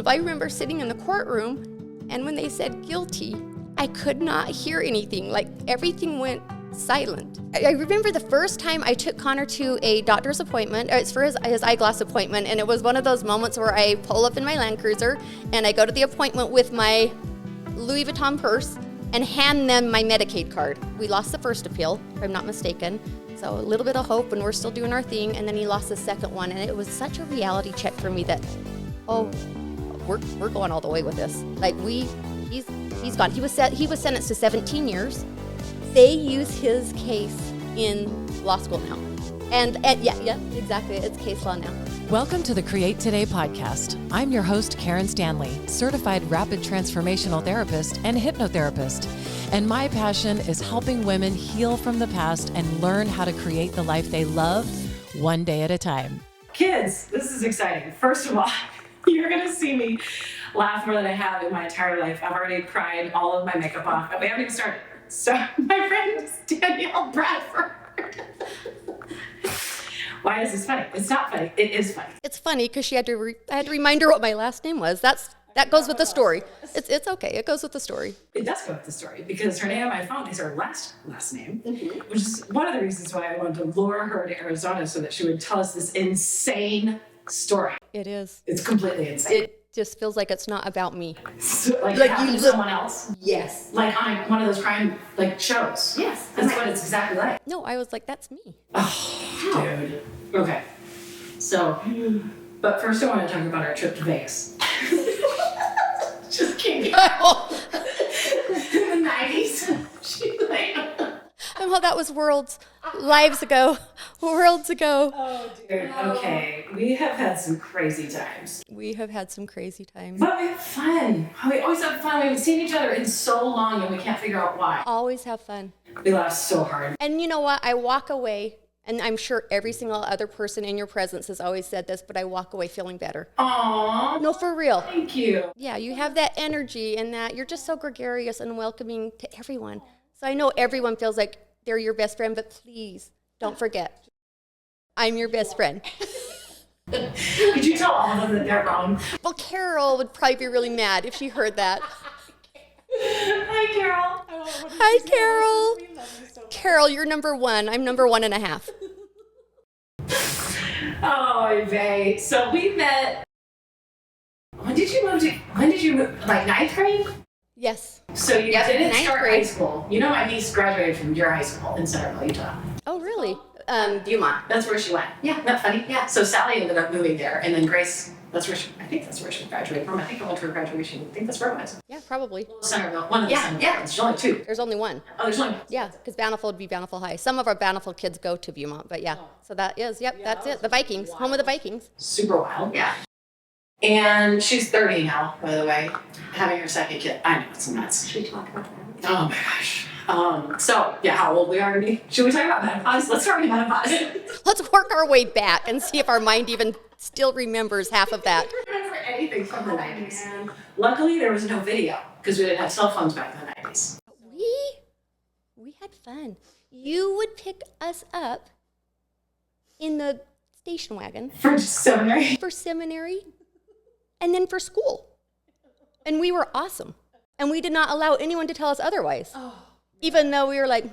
I remember sitting in the courtroom, and when they said guilty, I could not hear anything. Like, everything went silent. I remember the first time I took Connor to a doctor's appointment. It's for his eyeglass appointment, and it was one of those moments where I pull up in my Land Cruiser, and I go to the appointment with my Louis Vuitton purse and hand them my Medicaid card. We lost the first appeal, if I'm not mistaken. So a little bit of hope, and we're still doing our thing, and then he lost the second one, and it was such a reality check for me that, we're going all the way with this. Like, he's gone. He was sentenced to 17 years. They use his case in law school now. And yeah, exactly. It's case law now. Welcome to the Create Today podcast. I'm your host, Karen Stanley, certified Rapid Transformational Therapist and hypnotherapist. And my passion is helping women heal from the past and learn how to create the life they love one day at a time. Kids, this is exciting. First of all, you're going to see me laugh more than I have in my entire life. I've already cried all of my makeup off. We haven't even started. So my friend is Danielle Bradford. Why is this funny? It's not funny. It is funny. It's funny because I had to remind her what my last name was. That goes with the story. It's okay. It goes with the story. It does go with the story because her name on my phone is her last name, which is one of the reasons why I wanted to lure her to Arizona so that she would tell us this insane story. It is. It's completely insane. It just feels like it's not about me. So, like you someone else? Yes. Like on one of those crime shows? Yes. That's what it's exactly like. No, I was like, that's me. Oh, dude. Okay. So, but first I want to talk about our trip to Vegas. Just kidding. In the 90s. Well, that was lives ago. Worlds ago. Oh, dude. Okay. We have had some crazy times. But we have fun. We always have fun. We haven't seen each other in so long and we can't figure out why. Always have fun. We laugh so hard. And you know what? I walk away, and I'm sure every single other person in your presence has always said this, but I walk away feeling better. Aww. No, for real. Thank you. Yeah, you have that energy and that you're just so gregarious and welcoming to everyone. So I know everyone feels like they're your best friend, but please don't forget, I'm your best friend. Could you tell all of them that they're wrong? Well, Carol would probably be really mad if she heard that. Hi, Carol. Hi, Carol. Carol, you're number one. I'm number 1.5. Oh, Vay. So we met. When did you move? Like 9th grade? Yes. So you didn't start grade. high school. You know, my niece graduated from your high school in Centerville, Utah. Oh, really? Beaumont. That's where she went. Yeah, not funny. Yeah. So Sally ended up moving there, and then Grace. I think that's where she graduated from. I think I went to her graduation. I think that's where it was. Yeah, probably. Centerville. One of the Centerville. Yeah. There's only 2. There's only one. Oh, there's only. Yeah, because Bountiful would be Bountiful High. Some of our Bountiful kids go to Beaumont, but yeah. So that is, that's it. The Vikings, home of the Vikings. Super wild. Yeah. And she's 30 now, by the way, having her second kid. I know, it's nuts. Should we talk about that? Oh my gosh. So, yeah, how old we are to be. Should we talk about menopause? Let's talk about menopause. Let's work our way back and see if our mind even still remembers half of that. I don't remember anything from the 90s. Luckily, there was no video because we didn't have cell phones back in the 90s. We had fun. You would pick us up in the station wagon. For seminary. For seminary. And then for school. And we were awesome. And we did not allow anyone to tell us otherwise. Even though we were like,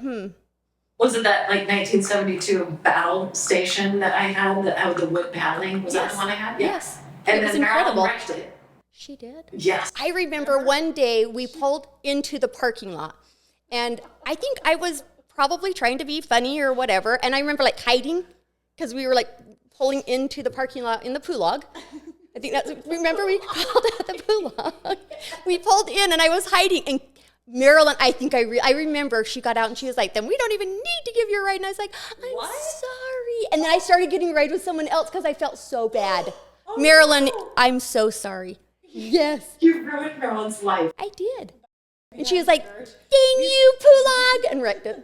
Was it that 1972 battle station that I had that had the wood paddling? Was that the one I had? Yes. And it was then incredible. Marilyn wrecked it. She did? Yes. I remember one day we pulled into the parking lot. And I think I was probably trying to be funny or whatever. And I remember hiding because we were pulling into the parking lot in the Pulog. I think remember we called it the Pulog. We pulled in and I was hiding. And Marilyn, I think I remember she got out and she was like, then we don't even need to give you a ride. And I was like, I'm sorry. And then I started getting a ride with someone else because I felt so bad. Marilyn, I'm so sorry. Yes. You ruined Marilyn's life. I did. And she was like, dang you, Pulog, and wrecked it.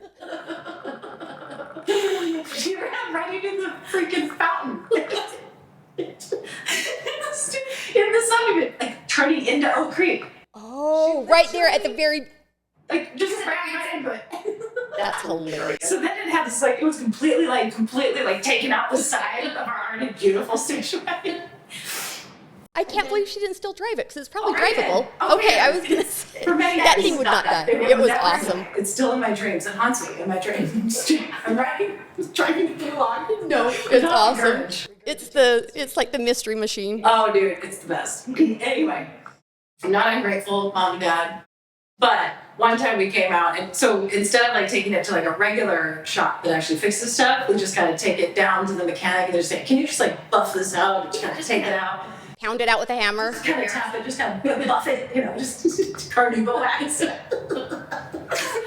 She ran right into the freaking fountain. In the sun of it, turning into Oak Creek. Oh, right there at the very... just ran right into it. That's hilarious. So then it had this, it was completely taken out the side of our already beautiful station wagon. I can't believe she didn't still drive it because it's probably right drivable. then. Okay, I was gonna say For many that years, thing would not die. It It was never awesome. died. It's still in my dreams. It haunts me in my dreams. I'm right. Driving the log. No, It's awesome. It's like the mystery machine. Oh, dude, it's the best. Anyway, I'm not ungrateful, mom and dad. But one time we came out, and so instead of like taking it to like a regular shop that actually fixes stuff, we just kind of take it down to the mechanic and they're saying, "Can you just like buff this out? Just kind of take it out, Pound it out with a hammer. just kind of tap it, just kind of buff it, just carnival wax the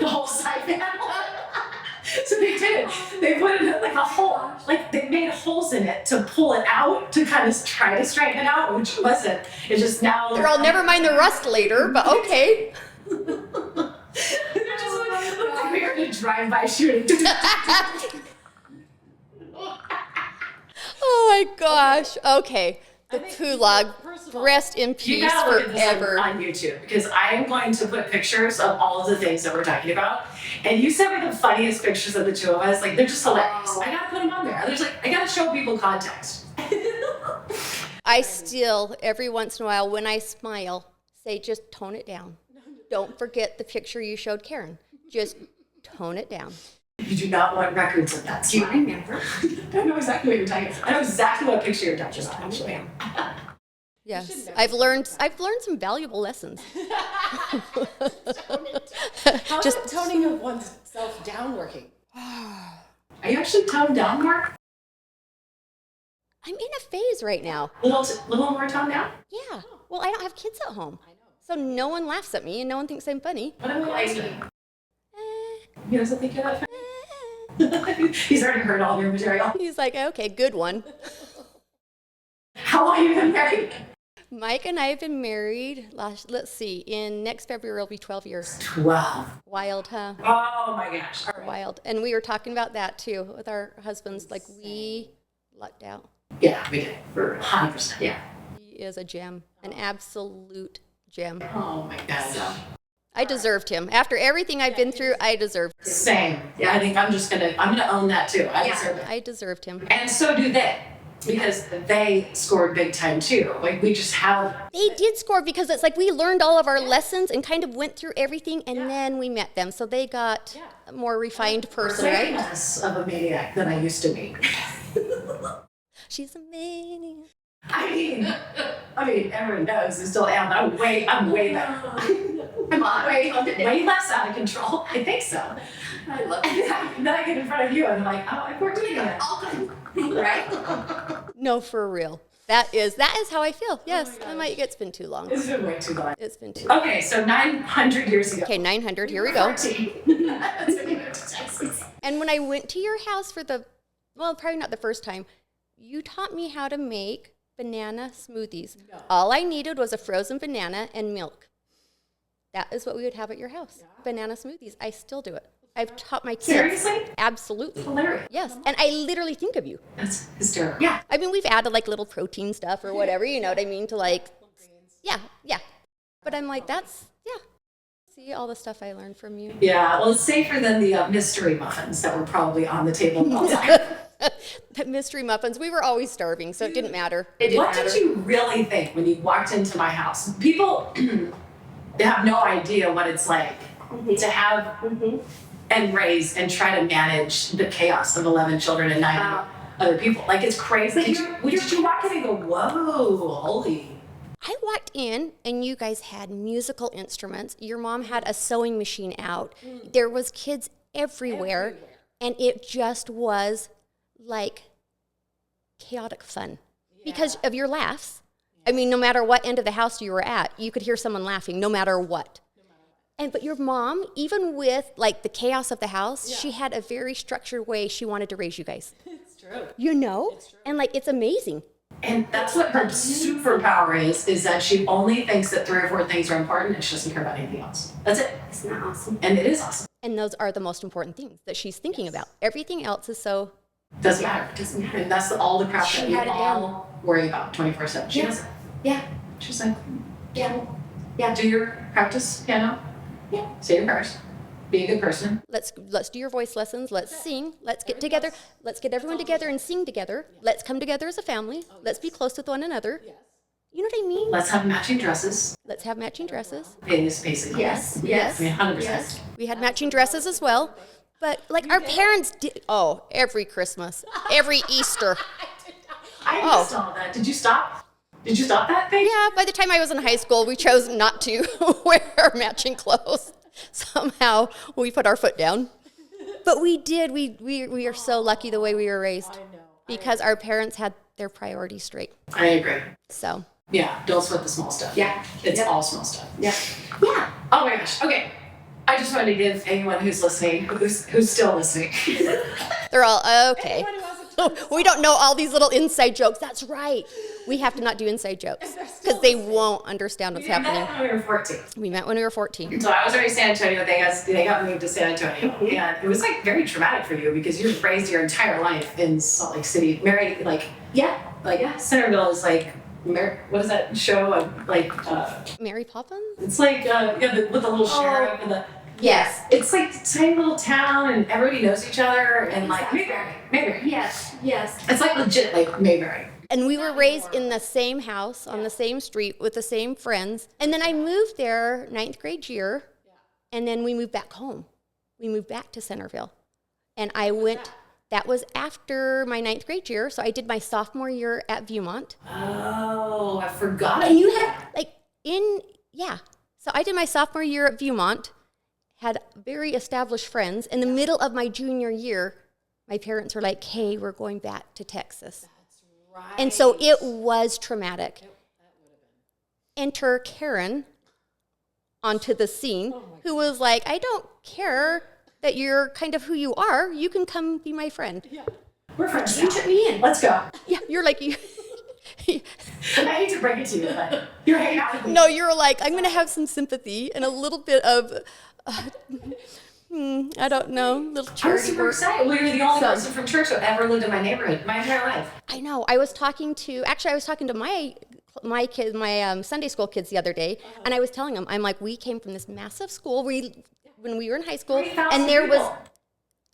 whole side panel." So they did. They put it like a hole, like they made holes in it to pull it out to kind of try to straighten it out, which wasn't. It's just now. Girl, never mind the rust later, but okay. They're just like we were in a drive-by shooting. Oh my gosh. Okay. The Kulog, rest in You peace gotta look at this forever. on YouTube because I am going to put pictures of all of the things that we're talking about. And you sent me the funniest pictures of the two of us. Like, they're just hilarious. I gotta put them on there. There's like, I gotta show people context. I still, every once in a while, when I smile, say, just tone it down. Don't forget the picture you showed Karen. Just tone it down. You do not want records of that. Do you remember? I know exactly what you're talking about. I know exactly what picture you're talking about, actually. Yes, I've learned some valuable lessons. How is the toning of oneself down working? Are you actually toned down more? I'm in a phase right now. Little more toned down? Yeah. Well, I don't have kids at home. So no one laughs at me and no one thinks I'm funny. What am I saying? He doesn't think you're that funny? He's already heard all your material. He's like, okay, good one. How long have you been married? Mike and I have been married, let's see, in next February will be 12 years. 12. Wild, huh? Oh my gosh. All right. Wild. And we were talking about that too with our husbands. Like, we lucked out. Yeah, we did. For 100%. Yeah. He is a gem, an absolute gem. Oh my gosh. I deserved him. After everything I've been through, I deserved him. Same. Yeah, I think I'm gonna own that too. I deserve it. I deserved him. And so do they. Because they scored big time too. Like, we just have. They did score because it's like we learned all of our lessons and kind of went through everything and then we met them. So they got a more refined person, right? Less of a maniac than I used to be. She's a maniac. I mean, everyone knows I still am, but I'm way better. I'm way less out of control. I think so. I love it. Then I get in front of you and I'm like, oh, I'm 14 again. Right? No, for real. That is how I feel. Yes, it's been too long. It's been way too long. It's been too long. Okay, so 900 years ago. Okay, 900, here we go. 14. That's when you moved to Texas. And when I went to your house for probably not the first time, you taught me how to make banana smoothies. No. All I needed was a frozen banana and milk. That is what we would have at your house. Yeah. Banana smoothies. I still do it. I've taught my kids. Seriously? Absolutely. Hilarious. Yes. And I literally think of you. That's hysterical. Yeah. I mean, we've added like little protein stuff or whatever, you know what I mean, to like, yeah. But I'm like, see all the stuff I learned from you. Yeah, well, it's safer than the mystery muffins that were probably on the table all the time. The mystery muffins, we were always starving, so it didn't matter. What did you really think when you walked into my house? People they have no idea what it's like to have and raise and try to manage the chaos of 11 children and 9 other people. Like, it's crazy. Did you walk in and go, whoa, holy. I walked in and you guys had musical instruments. Your mom had a sewing machine out. There was kids everywhere. And it just was like chaotic fun because of your laughs. I mean, no matter what end of the house you were at, you could hear someone laughing no matter what. But your mom, even with like the chaos of the house, she had a very structured way she wanted to raise you guys. It's true. You know? It's true. And like, it's amazing. And that's what her superpower is that she only thinks that 3 or 4 things are important and she doesn't care about anything else. That's it. Isn't that awesome? And it is awesome. And those are the most important things that she's thinking about. Everything else is so... Doesn't matter. And that's all the crap that we all worry about 24/7. She doesn't. Yeah. She's like, yeah. Do your practice piano. Yeah. Say your prayers. Be a good person. Let's do your voice lessons. Let's sing. Let's get together. Let's get everyone together and sing together. Let's come together as a family. Let's be close with one another. You know what I mean? Let's have matching dresses. Let's have matching dresses. Basically. Yes. I mean, 100%. Yes. We had matching dresses as well. But like our parents did, every Christmas, every Easter. I missed all that. Did you stop? Did you stop that thing? Yeah, by the time I was in high school, we chose not to wear matching clothes. Somehow we put our foot down. But we did. We are so lucky the way we were raised because our parents had their priorities straight. I agree. So. Yeah, don't sweat the small stuff. Yeah. It's all small stuff. Yeah. Yeah. Oh my gosh. Okay. I just wanted to give anyone who's listening, who's still listening. They're all, okay. We don't know all these little inside jokes. That's right. We have to not do inside jokes because they won't understand what's happening. We met when we were 14. We met when we were 14. So I was already in San Antonio. They got moved to San Antonio. And it was like very traumatic for you because you were raised your entire life in Salt Lake City. Married, Centerville is like, what is that show? Mary Poppins? It's like, with the little sheriff and the... Yes. It's like a tiny little town and everybody knows each other and like Mayberry. Yes. It's like legit like Mayberry. And we were raised in the same house, on the same street, with the same friends. And then I moved there 9th grade year, and then we moved back home. We moved back to Centerville. And I went, that was after my 9th grade year, so I did my sophomore year at Viewmont. Oh, I forgot. And you had, so I did my sophomore year at Viewmont, had very established friends. In the middle of my junior year, my parents were like, hey, we're going back to Texas. That's right. And so it was traumatic. Enter Karen onto the scene, who was like, I don't care that you're kind of who you are. You can come be my friend. Yeah. We're friends. You took me in. Let's go. Yeah, you're like, you. I hate to break it to you, but you're hanging out with me. No, you're like, I'm going to have some sympathy and a little bit of, I don't know, little I was charity super work. excited. Well, you're the only person from church who ever lived in my neighborhood my entire life. I know. I was talking to my kids, my Sunday school kids the other day, and I was telling them, I'm like, we came from this massive school when we were in high school, 3,000 and there people. was,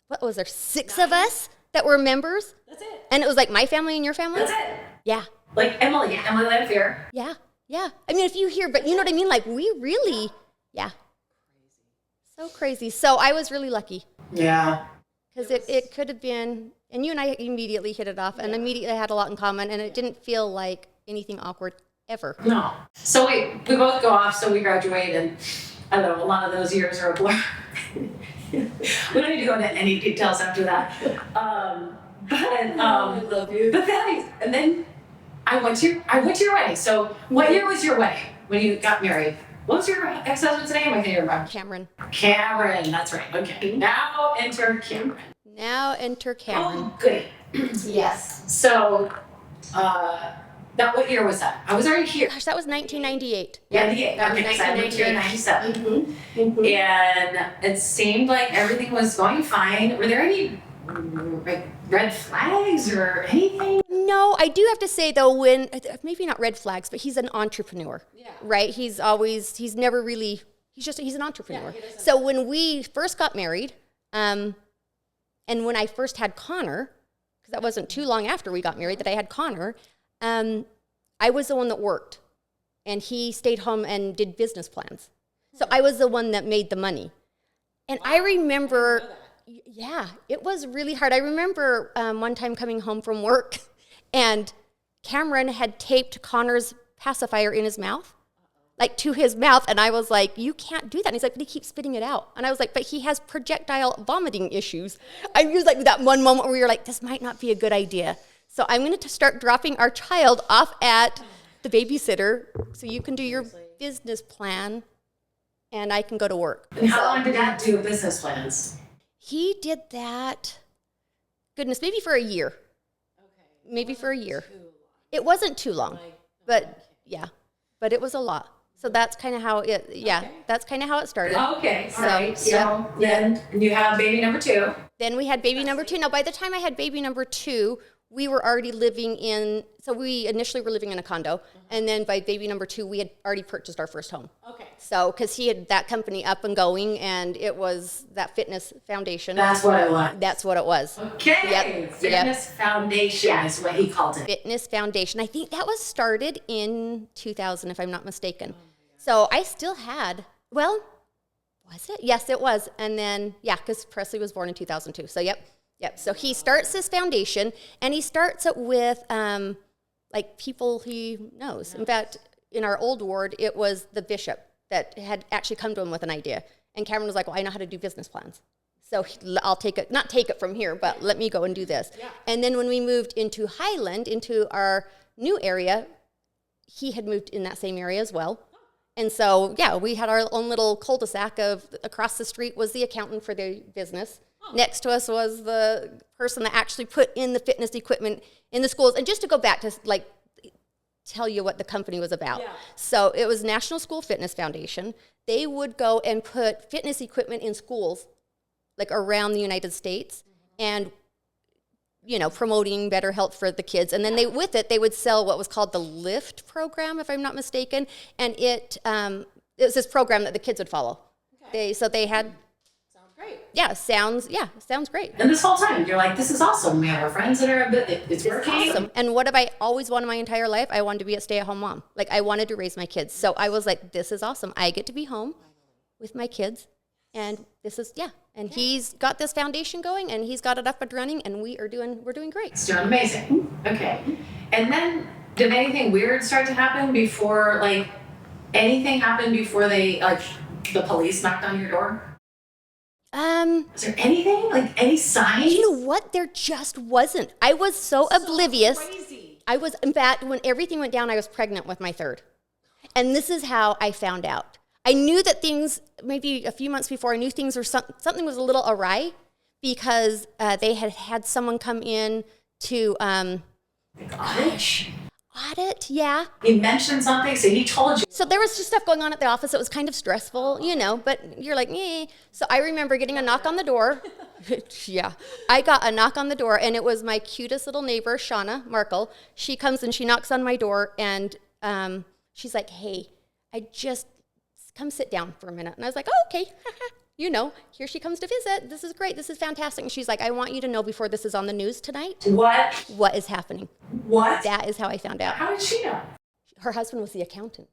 what was there, 6 of us that were members? That's it. And it was like my family and your family? That's it. Yeah. Like Emily Lanfear. Yeah. Yeah. I mean, if you hear, but you know what I mean? Like, we really, yeah. So crazy. So I was really lucky. Yeah. Because it could have been, and you and I immediately hit it off, and immediately had a lot in common, and it didn't feel like anything awkward ever. No. So we both go off, so we graduate, and I don't know, a lot of those years are a blur. We don't need to go into any details after that. I love you. But then I went to your wedding. So what year was your wedding when you got married? What was your ex-husband's name? I can't remember. Cameron, that's right. Okay. Now enter Cameron. Oh, goody. Yes. So, now what year was that? I was already here. Gosh, that was 1998. Yeah, okay, because I moved here in 97. And it seemed like everything was going fine. Were there any like red flags or anything? No, I do have to say though, when maybe not red flags, but he's an entrepreneur, right? He's an entrepreneur. So when we first got married, and when I first had Connor, because that wasn't too long after we got married that I had Connor, I was the one that worked, and he stayed home and did business plans. So I was the one that made the money. And I remember, it was really hard. I remember one time coming home from work, and Cameron had taped Connor's pacifier in his mouth, like to his mouth, and I was like, you can't do that. And he's like, but he keeps spitting it out. And I was like, but he has projectile vomiting issues. I was like, that one moment where you're like, this might not be a good idea. So I'm going to start dropping our child off at the babysitter so you can do your business plan and I can go to work. And how long did Dad do business plans? He did that, goodness, maybe for a year. Maybe for a year. It wasn't too long, but it was a lot. So that's kind of how that's kind of how it started. Okay, all right. So then you have baby number 2. Then we had baby number 2. Now, by the time I had baby number 2, we were already living in, so we initially were living in a condo, and then by baby number 2, we had already purchased our first home. Okay. So, because he had that company up and going, and it was that fitness foundation. That's what it was. That's what it was. Okay. Yep. Fitness Foundation is what he called it. Fitness Foundation. I think that was started in 2000, if I'm not mistaken. So I still had, well, was it? Yes, it was. And then, yeah, because Presley was born in 2002. So, yep. So he starts this foundation, and he starts it with, like, people he knows. In fact, in our old ward, it was the bishop that had actually come to him with an idea. And Cameron was like, well, I know how to do business plans. So I'll take it, not take it from here, but let me go and do this. Yeah. And then when we moved into Highland, into our new area, he had moved in that same area as well. And so, yeah, we had our own little cul-de-sac of across the street was the accountant for the business. Next to us was the person that actually put in the fitness equipment in the schools. And just to go back to, like, tell you what the company was about. Yeah. So it was National School Fitness Foundation. They would go and put fitness equipment in schools, like, around the United States, and, you know, promoting better health for the kids. And then they would sell what was called the LIFT program, if I'm not mistaken. And it was this program that the kids would follow. Okay. They had... Great. Yeah, sounds great. And this whole time, you're like, this is awesome. We have our friends that are a bit, it's working. Awesome. And what have I always wanted my entire life? I wanted to be a stay-at-home mom. Like, I wanted to raise my kids. So I was like, this is awesome. I get to be home with my kids. And this is, And he's got this foundation going, and he's got it up and running, and we're doing great. It's doing amazing. Okay. And then, did anything weird start to happen before, like, anything happened before they, like, the police knocked on your door? Is there anything? Like, any signs? You know what? There just wasn't. I was so oblivious. Crazy. I was, in fact, when everything went down, I was pregnant with my third. And this is how I found out. I knew that things, maybe a few months before, I knew things were something was a little awry, because they had someone come in to audit, yeah. He mentioned something, so he told you. So there was just stuff going on at the office that was kind of stressful, you know, but you're like, eh. So I remember getting a knock on the door. Yeah, I got a knock on the door, and it was my cutest little neighbor, Shauna Markle. She comes and she knocks on my door, and she's like, hey, come sit down for a minute. And I was like, oh, okay. You know, here she comes to visit. This is great. This is fantastic. And she's like, I want you to know before this is on the news tonight. What is happening? What? That is how I found out. How did she know? Her husband was the accountant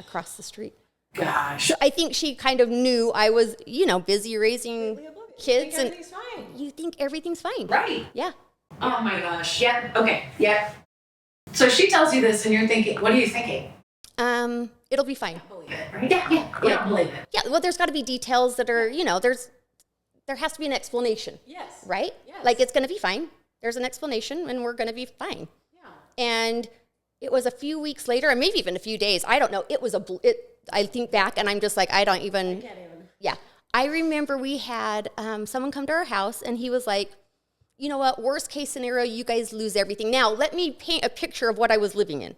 across the street. Gosh. So I think she kind of knew I was, you know, busy raising kids. And everything's fine. You think everything's fine. Right. Yeah. Oh my gosh. Yeah. Okay. Yeah. So she tells you this, and you're thinking, what are you thinking? It'll be fine. Believe it, right? Yeah. Believe it. Yeah, well, there's got to be details that are, you know, there has to be an explanation. Yes. Right? Yes. Like, it's going to be fine. There's an explanation, and we're going to be fine. Yeah. And it was a few weeks later, or maybe even a few days. I don't know. It was I think back, and I'm just like, I can't even. Yeah. I remember we had someone come to our house, and he was like, you know what, worst case scenario, you guys lose everything. Now, let me paint a picture of what I was living in.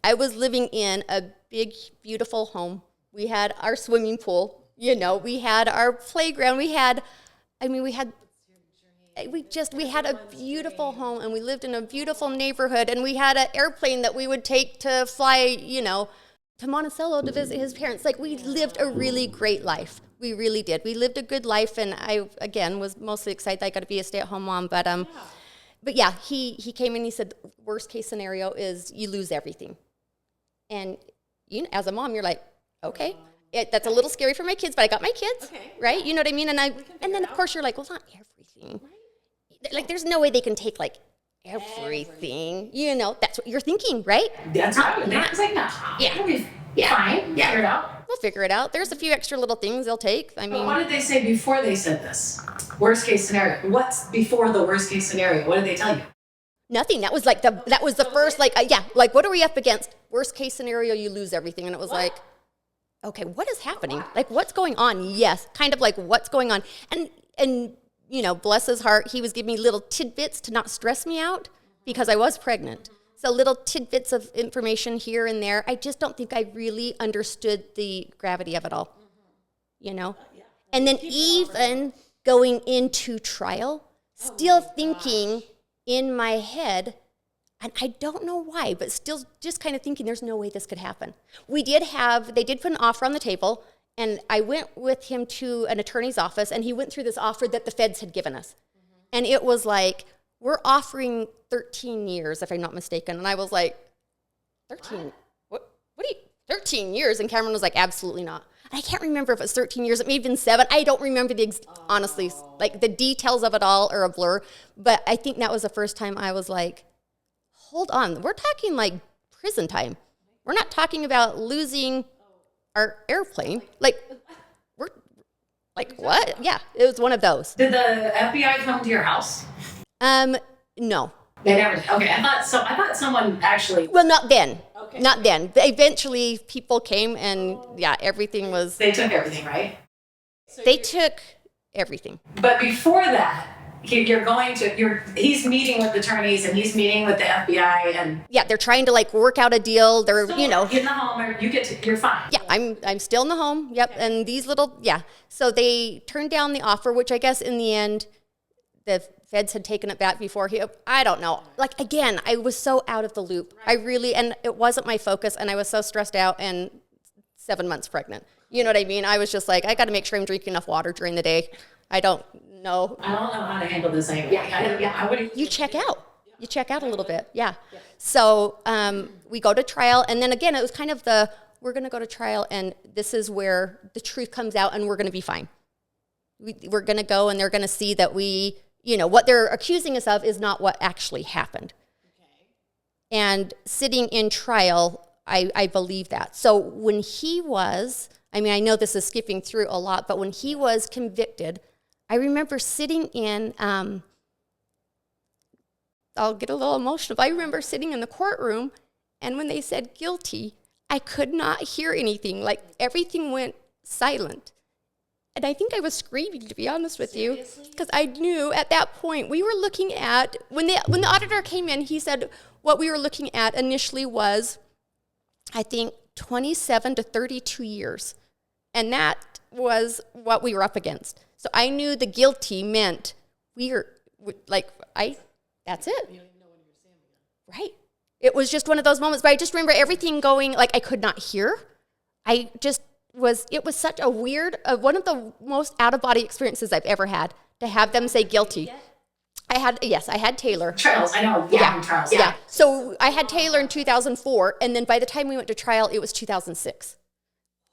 I was living in a big, beautiful home. We had our swimming pool, you know, we had our playground, we had a beautiful home, and we lived in a beautiful neighborhood, and we had an airplane that we would take to fly, you know, to Monticello to visit his parents. Like, we lived a really great life. We really did. We lived a good life, and I, again, was mostly excited that I got to be a stay-at-home mom, but yeah, he came in and he said, worst case scenario is you lose everything. And you know, as a mom, you're like, okay, that's a little scary for my kids, but I got my kids, right? You know what I mean? And then of course you're like, well, not everything. Right. Like, there's no way they can take, like, everything. You know, that's what you're thinking, right? That's how I was like, no. Yeah. Fine. Yeah. Figure it out. We'll figure it out. There's a few extra little things they'll take. I mean, but what did they say before they said this? Worst case scenario. What's before the worst case scenario? What did they tell you? Nothing. That was the first, like, like, what are we up against? Worst case scenario, you lose everything. And it was like, okay, what is happening? Like, what's going on? Yes, kind of like, what's going on? And you know, bless his heart, he was giving me little tidbits to not stress me out, because I was pregnant. So little tidbits of information here and there. I just don't think I really understood the gravity of it all, you know? And then even going into trial, still thinking, in my head, and I don't know why, but still just kind of thinking there's no way this could happen. They did put an offer on the table, and I went with him to an attorney's office, and he went through this offer that the feds had given us. And it was like, we're offering 13 years, if I'm not mistaken. And I was like, 13? What do you, 13 years? And Cameron was like, absolutely not. And I can't remember if it was 13 years, it may have been 7. I don't remember honestly, like the details of it all are a blur. But I think that was the first time I was like, hold on, we're talking like prison time. We're not talking about losing our airplane. Like, we're like, what? Yeah, it was one of those. Did the FBI come to your house? No. They never did. Okay, I thought someone actually. Well, not then. Okay. Not then. Eventually, people came and everything was. They took everything, right? They took everything. But before that, he's meeting with attorneys and he's meeting with the FBI and. Yeah, they're trying to like work out a deal. They're in the home, or you're fine. Yeah, I'm still in the home. Yep, okay. And these so they turned down the offer, which I guess in the end, the feds had taken it back before I don't know. Like, again, I was so out of the loop. Right. and it wasn't my focus, and I was so stressed out and 7 months pregnant. You know what I mean? I was just like, I got to make sure I'm drinking enough water during the day. I don't know. I don't know how to handle this anyway. You check out. You check out a little bit. Yeah. So we go to trial, and then again, it was kind of we're going to go to trial, and this is where the truth comes out, and we're going to be fine. We're going to go, and they're going to see that what they're accusing us of is not what actually happened. Okay. And sitting in trial, I believe that. So when he was, I know this is skipping through a lot, but when he was convicted, I remember sitting in, I'll get a little emotional, but I remember sitting in the courtroom, and when they said guilty, I could not hear anything. Like, everything went silent. And I think I was screaming, to be honest with you, because I knew at that point we were looking at, when the auditor came in, he said what we were looking at initially was, I think, 27 to 32 years. And that was what we were up against. So I knew the guilty meant that's it. Right. It was just one of those moments, but I just remember everything going, like, I could not hear. It was such a weird, one of the most out-of-body experiences I've ever had, to have them say guilty. I had Taylor. Trials, I know. Yeah, trials. Yeah. So I had Taylor in 2004, and then by the time we went to trial, it was 2006.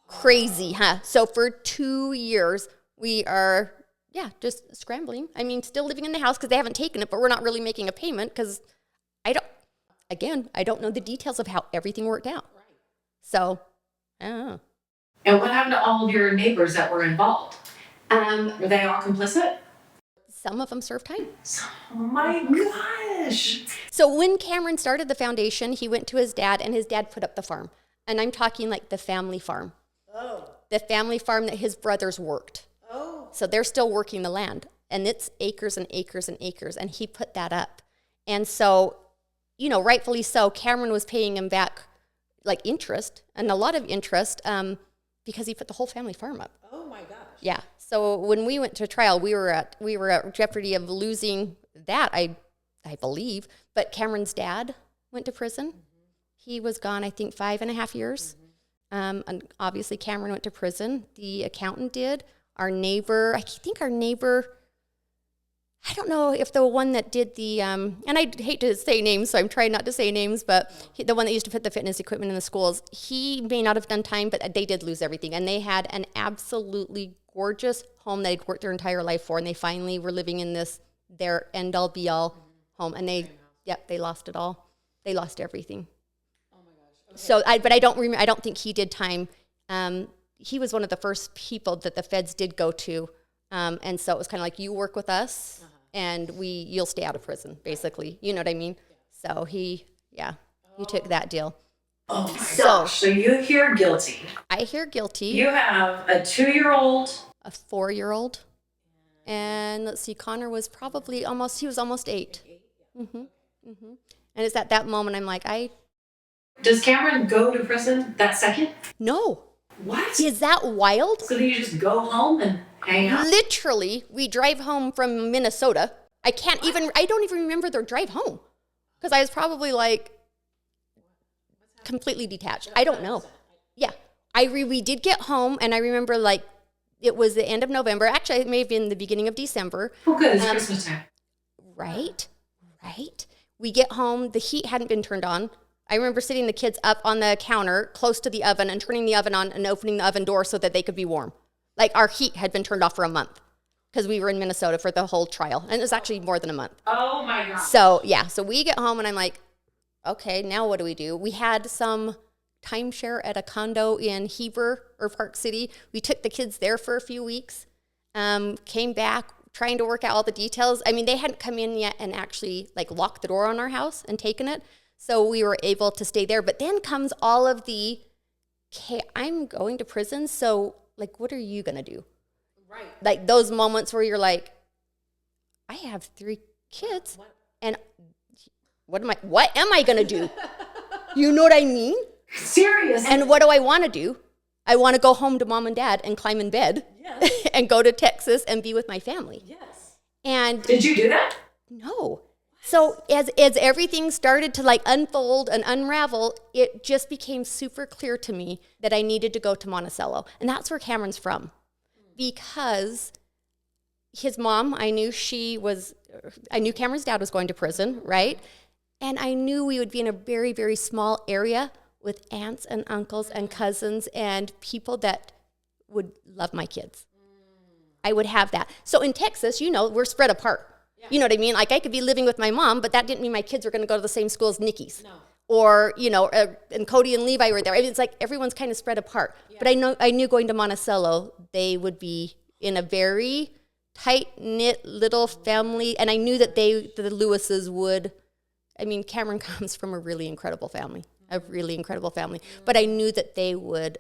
Crazy, huh? So for 2 years, we are, just scrambling. Still living in the house because they haven't taken it, but we're not really making a payment because I don't know the details of how everything worked out. Right. So, I don't know. And what happened to all of your neighbors that were involved? Were they all complicit? Some of them served time. Oh my gosh. So when Cameron started the foundation, he went to his dad, and his dad put up the farm. And I'm talking like the family farm. Oh. The family farm that his brothers worked. Oh. So they're still working the land. And it's acres and acres and acres. And he put that up. And so, rightfully so, Cameron was paying him back like interest, and a lot of interest, because he put the whole family farm up. Oh my gosh. Yeah. So when we went to trial, we were at jeopardy of losing that, I believe. But Cameron's dad went to prison. Mm-hmm. He was gone, I think, 5.5 years. Mm-hmm. And obviously Cameron went to prison. The accountant did. Our neighbor, I don't know if the one that did the, and I hate to say names, so I'm trying not to say names, but the one that used to put the fitness equipment in the schools, he may not have done time, but they did lose everything. And they had an absolutely gorgeous home that they'd worked their entire life for, and they finally were living in their end-all, be-all home. And they lost it all. They lost everything. Oh my gosh. Okay. So, I don't think he did time. He was one of the first people that the feds did go to. And so it was kind of like, you work with us, and you'll stay out of prison, basically. You know what I mean? So he took that deal. Oh my gosh. So you hear guilty. I hear guilty. You have a 2-year-old. A 4-year-old. And let's see, Connor was he was almost 8. Mm-hmm. Mm-hmm. And it's at that moment I'm like, Does Cameron go to prison that second? No. What? Is that wild? So do you just go home and hang out? Literally, we drive home from Minnesota. I don't even remember their drive home because I was probably like completely detached. I don't know. Yeah. We did get home, and I remember like it was the end of November. Actually, it may have been the beginning of December. Oh, good. It's Christmas time. Right. We get home. The heat hadn't been turned on. I remember sitting the kids up on the counter close to the oven and turning the oven on and opening the oven door so that they could be warm. Like our heat had been turned off for a month because we were in Minnesota for the whole trial. And it was actually more than a month. Oh my God. So we get home and I'm like, okay, now what do? We had some timeshare at a condo in Heber or Park City. We took the kids there for a few weeks, came back trying to work out all the details. I mean, they hadn't come in yet and actually like locked the door on our house and taken it. So we were able to stay there. But then comes all of the, okay, I'm going to prison. So like, what are you going to do? Right. Like those moments where you're like, I have 3 kids and what am I going to do? You know what I mean? Serious. And what do I want to do? I want to go home to mom and dad and climb in bed and go to Texas and be with my family. Yes. And did you do that? No. So as everything started to like unfold and unravel, it just became super clear to me that I needed to go to Monticello. And that's where Cameron's from. Because his mom, I knew Cameron's dad was going to prison, right? And I knew we would be in a very, very small area with aunts and uncles and cousins and people that would love my kids. I would have that. So in Texas, we're spread apart. You know what I mean? Like I could be living with my mom, but that didn't mean my kids were going to go to the same school as Nikki's. No. Or, and Cody and Levi were there. I mean, it's like everyone's kind of spread apart. Yeah. But I knew going to Monticello, they would be in a very tight-knit little family. And I knew that the Lewises would, Cameron comes from a really incredible family. But I knew that they would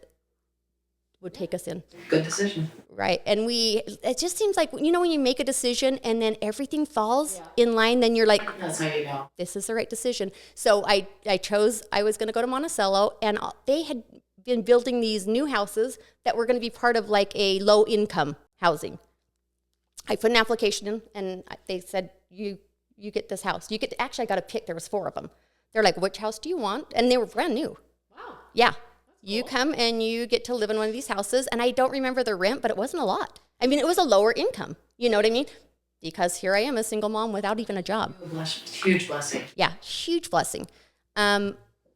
take us in. Good decision. Right. And it just seems like, when you make a decision and then everything falls in line, then you're like, that's how you know. This is the right decision. So I was going to go to Monticello, and they had been building these new houses that were going to be part of like a low income housing. I put an application in and they said, you get this house. I got a pick. There was 4 of them. They're like, which house do you want? And they were brand new. Wow. Yeah. You come and you get to live in one of these houses. And I don't remember the rent, but it wasn't a lot. It was a lower income. You know what I mean? Because here I am, a single mom without even a job. Huge blessing. Yeah, huge blessing.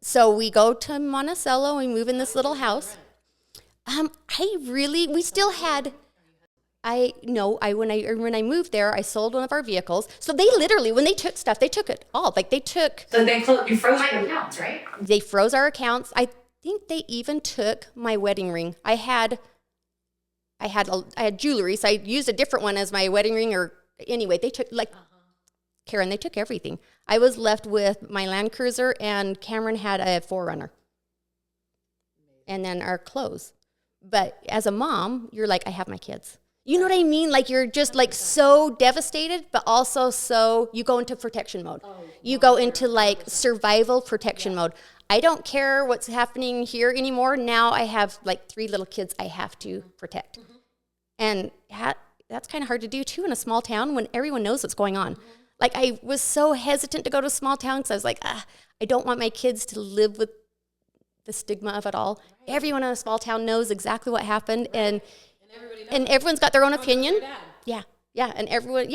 So we go to Monticello, we move in this little house. We still had, when I moved there, I sold one of our vehicles. So they literally, when they took stuff, they took it all. Like they took. So you froze your accounts, right? They froze our accounts. I think they even took my wedding ring. I had jewelry, so I used a different one as my wedding ring. Or anyway, they took Karen. They took everything. I was left with my Land Cruiser, and Cameron had a 4Runner, and then our clothes. But as a mom, you're like, I have my kids. You know what I mean? Like you're just like so devastated, but also so you go into protection mode. You go into like survival protection mode. I don't care what's happening here anymore. Now I have like 3 little kids I have to protect. And that's kind of hard to do too in a small town when everyone knows what's going on. Like I was so hesitant to go to a small town because I was like, I don't want my kids to live with the stigma of it all. Right. Everyone in a small town knows exactly what happened. Right. And everyone's got their own opinion. Yeah. And everyone,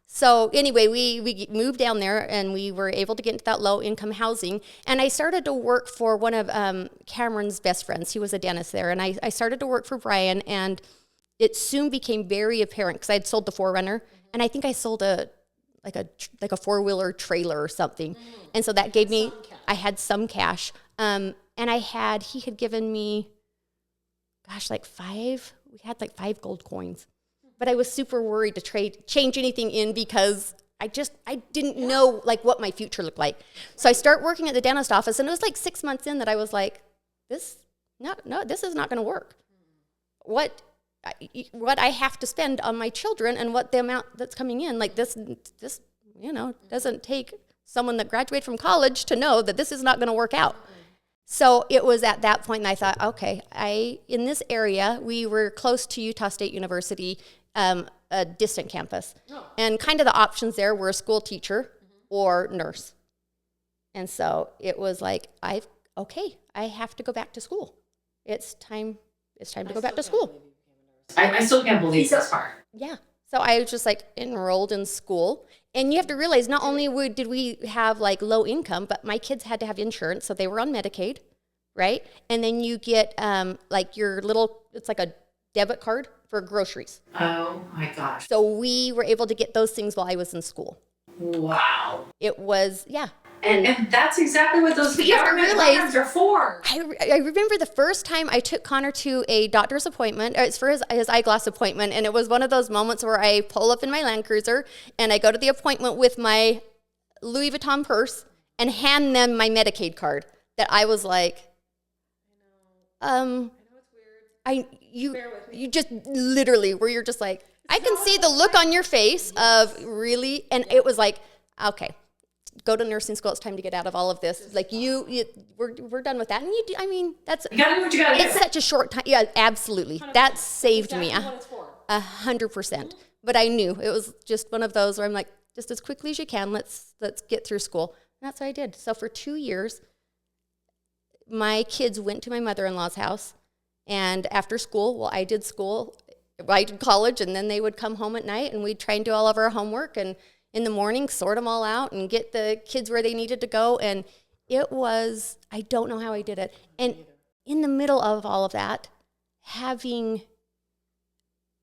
So anyway, we moved down there and we were able to get into that low income housing. And I started to work for one of Cameron's best friends. He was a dentist there. And I started to work for Brian, and it soon became very apparent because I had sold the 4Runner, and I think I sold a 4-wheeler trailer or something. And so that gave me, I had some cash. And he had given me, we had 5 gold coins. But I was super worried to change anything in because I didn't know what my future looked like. So I start working at the dentist office, and it was 6 months in that I was like, this is not going to work. What I have to spend on my children and what the amount that's coming in, this doesn't take someone that graduated from college to know that this is not going to work out. So it was at that point, and I thought, okay, in this area, we were close to Utah State University. a distant campus. And kind of the options there were a school teacher or nurse. And so it was like, I have to go back to school. It's time to go back to school. I still can't believe this part. Yeah. So I was just like enrolled in school. And you have to realize not only did we have like low income, but my kids had to have insurance. So they were on Medicaid, right? And then you get like your little, it's like a debit card for groceries. Oh my gosh. So we were able to get those things while I was in school. Wow. It was, yeah. And that's exactly what those government programs are for. I remember the first time I took Connor to a doctor's appointment. It's for his eyeglass appointment. And it was one of those moments where I pull up in my Land Cruiser and I go to the appointment with my Louis Vuitton purse and hand them my Medicaid card. That I was like, I know it's weird. You just literally where you're just like, I can see the look on your face of really, and it was like, okay. Go to nursing school. It's time to get out of all of this. Like we're done with that. And you gotta do what you gotta do. It's such a short time. Yeah, absolutely. 100%. That saved me 100%. But I knew it was just one of those where I'm like, just as quickly as you can. Let's get through school. And that's what I did. So for 2 years, my kids went to my mother-in-law's house, and after school, well, I did college, and then they would come home at night, and we'd try and do all of our homework and. In the morning, sort them all out and get the kids where they needed to go. And it was, I don't know how I did it. And in the middle of all of that, having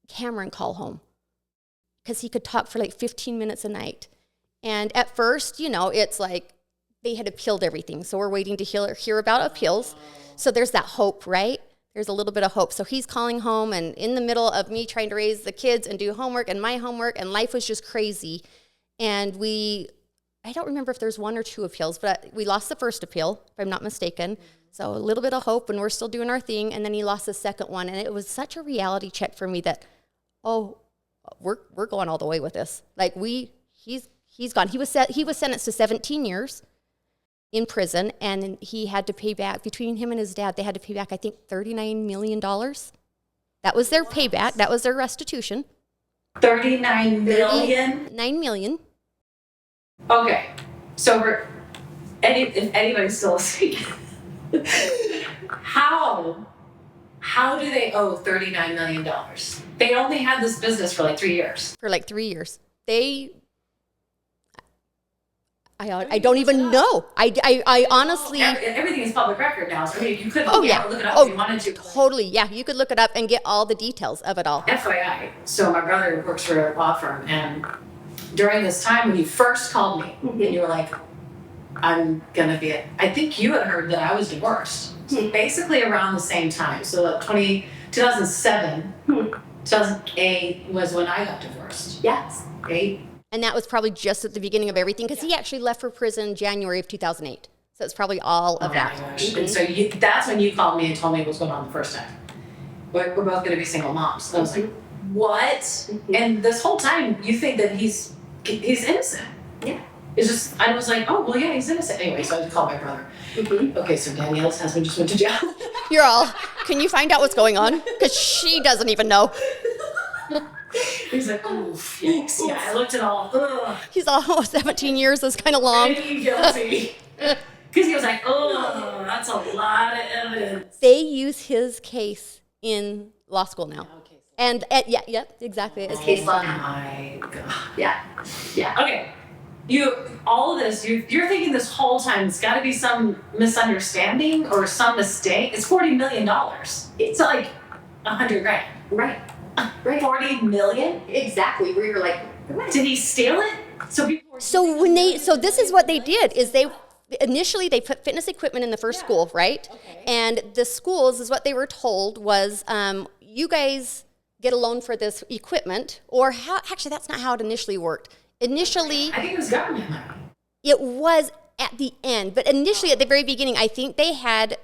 Cameron call home because he could talk for like 15 minutes a night. And at first, it's like they had appealed everything. So we're waiting to hear about appeals. So there's that hope, right? There's a little bit of hope. So he's calling home, and in the middle of me trying to raise the kids and do homework and my homework, and life was just crazy. And I don't remember if there's 1 or 2 appeals, but we lost the first appeal, if I'm not mistaken. So a little bit of hope, and we're still doing our thing. And then he lost the second one. And it was such a reality check for me that, we're going all the way with this. Like he's gone. He was sentenced to 17 years in prison, and he had to pay back, between him and his dad, they had to pay back, I think, $39 million. That was their payback. That was their restitution. 39 million? 9 million. Okay. So if anybody's still asleep, how do they owe $39 million? They only had this business for like 3 years. I don't even know. I honestly... Everything is public record now. So you could look it up if you wanted to. Totally, yeah. You could look it up and get all the details of it all. FYI, so my brother works for a law firm, and during this time when you first called me, and you were like, I'm going to be I think you had heard that I was divorced. So basically around the same time. So 2007, 2008 was when I got divorced. Yes. 8. And that was probably just at the beginning of everything, because he actually left for prison January of 2008. So it's probably all of that. Mm-hmm. And so that's when you called me and told me what was going on the first time. We're both going to be single moms. And I was like, what? Mm-hmm. And this whole time, you think that he's innocent. Yeah. It's just, I was like, oh, well, yeah, he's innocent. Anyway, so I called my brother. Mm-hmm. Okay, so Danielle's husband just went to jail. You're all, can you find out what's going on? Because she doesn't even know. He's like, oof, yikes. Yeah, I looked at all. Ugh. He's all, 17 years is kind of long. Guilty. Because he was like, oh, that's a lot of evidence. They use his case in law school now. Okay. And exactly. It's case law now. My God. Yeah. Okay. All of this, you're thinking this whole time it's got to be some misunderstanding or some mistake. It's $40 million. It's like $100,000. Right. 40 million? Exactly. Where you're like, did he steal it? So this is what they did is they initially put fitness equipment in the first school, right? Okay. And the schools is what they were told was, you guys get a loan for this equipment, or actually that's not how it initially worked. Initially, I think it was government money. It was at the end, but initially at the very beginning, I think they had,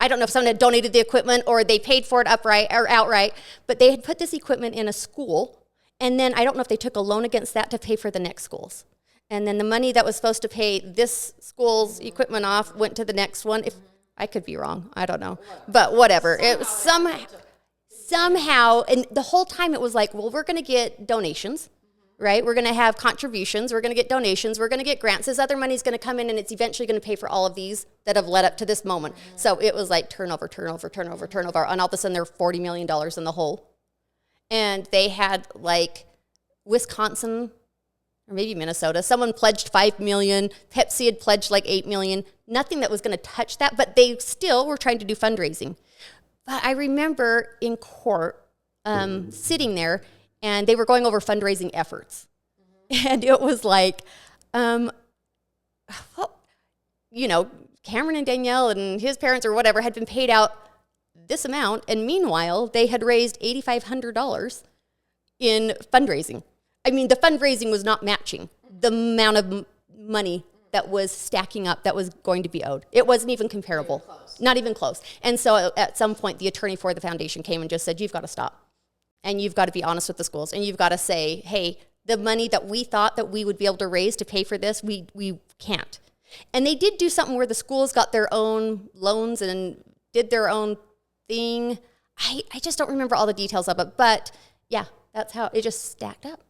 I don't know if someone had donated the equipment or they paid for it outright, but they had put this equipment in a school, and then I don't know if they took a loan against that to pay for the next schools. And then the money that was supposed to pay this school's equipment off went to the next one. If I could be wrong, I don't know. But whatever. It was somehow, and the whole time it was like, well, we're going to get donations, right? We're going to have contributions. We're going to get donations. We're going to get grants. This other money is going to come in, and it's eventually going to pay for all of these that have led up to this moment. So it was like turnover. And all of a sudden, they're $40 million in the hole. And they had like Wisconsin or maybe Minnesota. Someone pledged $5 million. Pepsi had pledged like $8 million. Nothing that was going to touch that, but they still were trying to do fundraising. But I remember in court sitting there, and they were going over fundraising efforts. And it was like, well, you know, Cameron and Danielle and his parents or whatever had been paid out this amount. And meanwhile, they had raised $8,500 in fundraising. I mean, the fundraising was not matching the amount of money that was stacking up that was going to be owed. It wasn't even comparable. Not even close. And so at some point, the attorney for the foundation came and just said, you've got to stop. And you've got to be honest with the schools. And you've got to say, hey, the money that we thought that we would be able to raise to pay for this, we can't. And they did do something where the schools got their own loans and did their own thing. I just don't remember all the details of it. But yeah, that's how it just stacked up.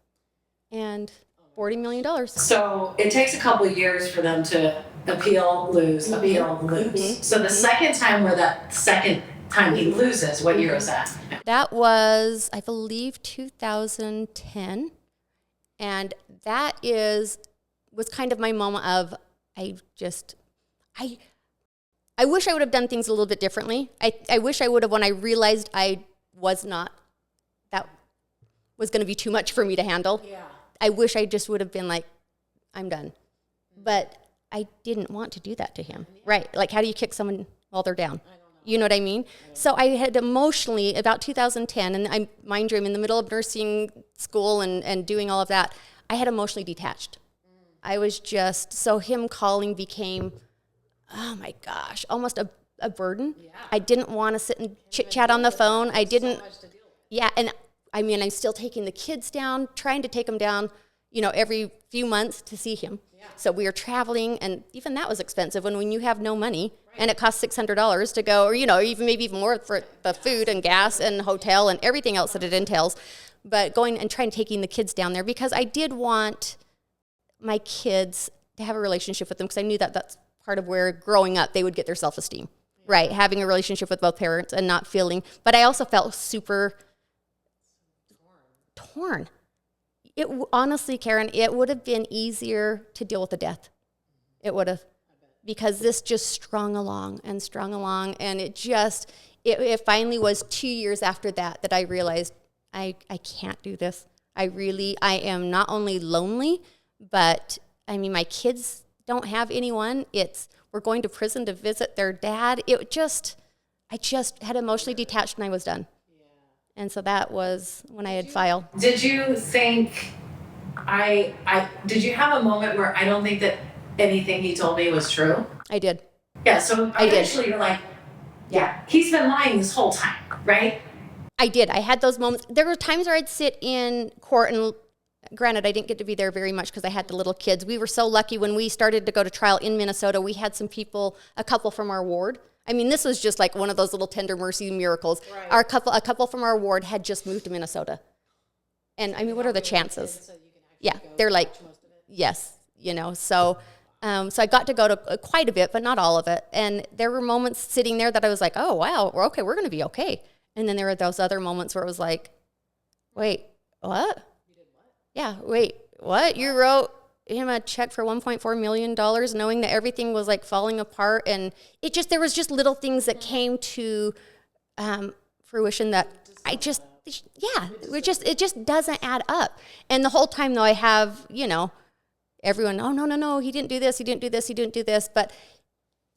And $40 million. So it takes a couple of years for them to appeal, lose, appeal, lose. So the second time where that second time he loses, what year was that? That was, I believe, 2010. And that was kind of my moment of, I wish I would have done things a little bit differently. I wish I would have, when I realized that was going to be too much for me to handle. Yeah. I wish I just would have been like, I'm done. But I didn't want to do that to him. Right. Like, how do you kick someone while they're down? You know what I mean? So I had emotionally, about 2010, and mind you, I'm in the middle of nursing school and doing all of that, I had emotionally detached. I was just, so him calling became, oh my gosh, almost a burden. Yeah. I didn't want to sit and chit-chat on the phone. I didn't, yeah, and I mean, I'm still taking the kids down, trying to take them down, you know, every few months to see him. Yeah. So we were traveling, and even that was expensive when you have no money, right. And it costs $600 to go, or, you know, maybe even more for the food and gas and hotel and everything else that it entails. But going and taking the kids down there, because I did want my kids to have a relationship with them, because I knew that that's part of where growing up they would get their self-esteem, right? Having a relationship with both parents and not feeling, but I also felt super torn. It honestly, Karen, it would have been easier to deal with the death. It would have, because this just strung along, and it finally was 2 years after that I realized I can't do this. I am not only lonely, but I mean, my kids don't have anyone. We're going to prison to visit their dad. I just had emotionally detached, and I was done. And so that was when I had filed. Did you think, did you have a moment where I don't think that anything he told me was true? I did. Yeah, so eventually you're like, yeah, he's been lying this whole time, right? I did. I had those moments. There were times where I'd sit in court, and granted, I didn't get to be there very much because I had the little kids. We were so lucky when we started to go to trial in Minnesota. We had a couple from our ward. I mean, this was just like one of those little tender mercy miracles. Right. A couple from our ward had just moved to Minnesota. And I mean, what are the chances? Yeah, they're like, yes, you know, so I got to go to quite a bit, but not all of it. And there were moments sitting there that I was like, oh, wow, we're going to be okay. And then there were those other moments where it was like, wait, what? You did what? Yeah, wait, what? You wrote him a check for $1.4 million, knowing that everything was like falling apart. And there was just little things that came to fruition that it just doesn't add up. And the whole time though, I have, you know, everyone, oh, no, he didn't do this, he didn't do this, he didn't do this. But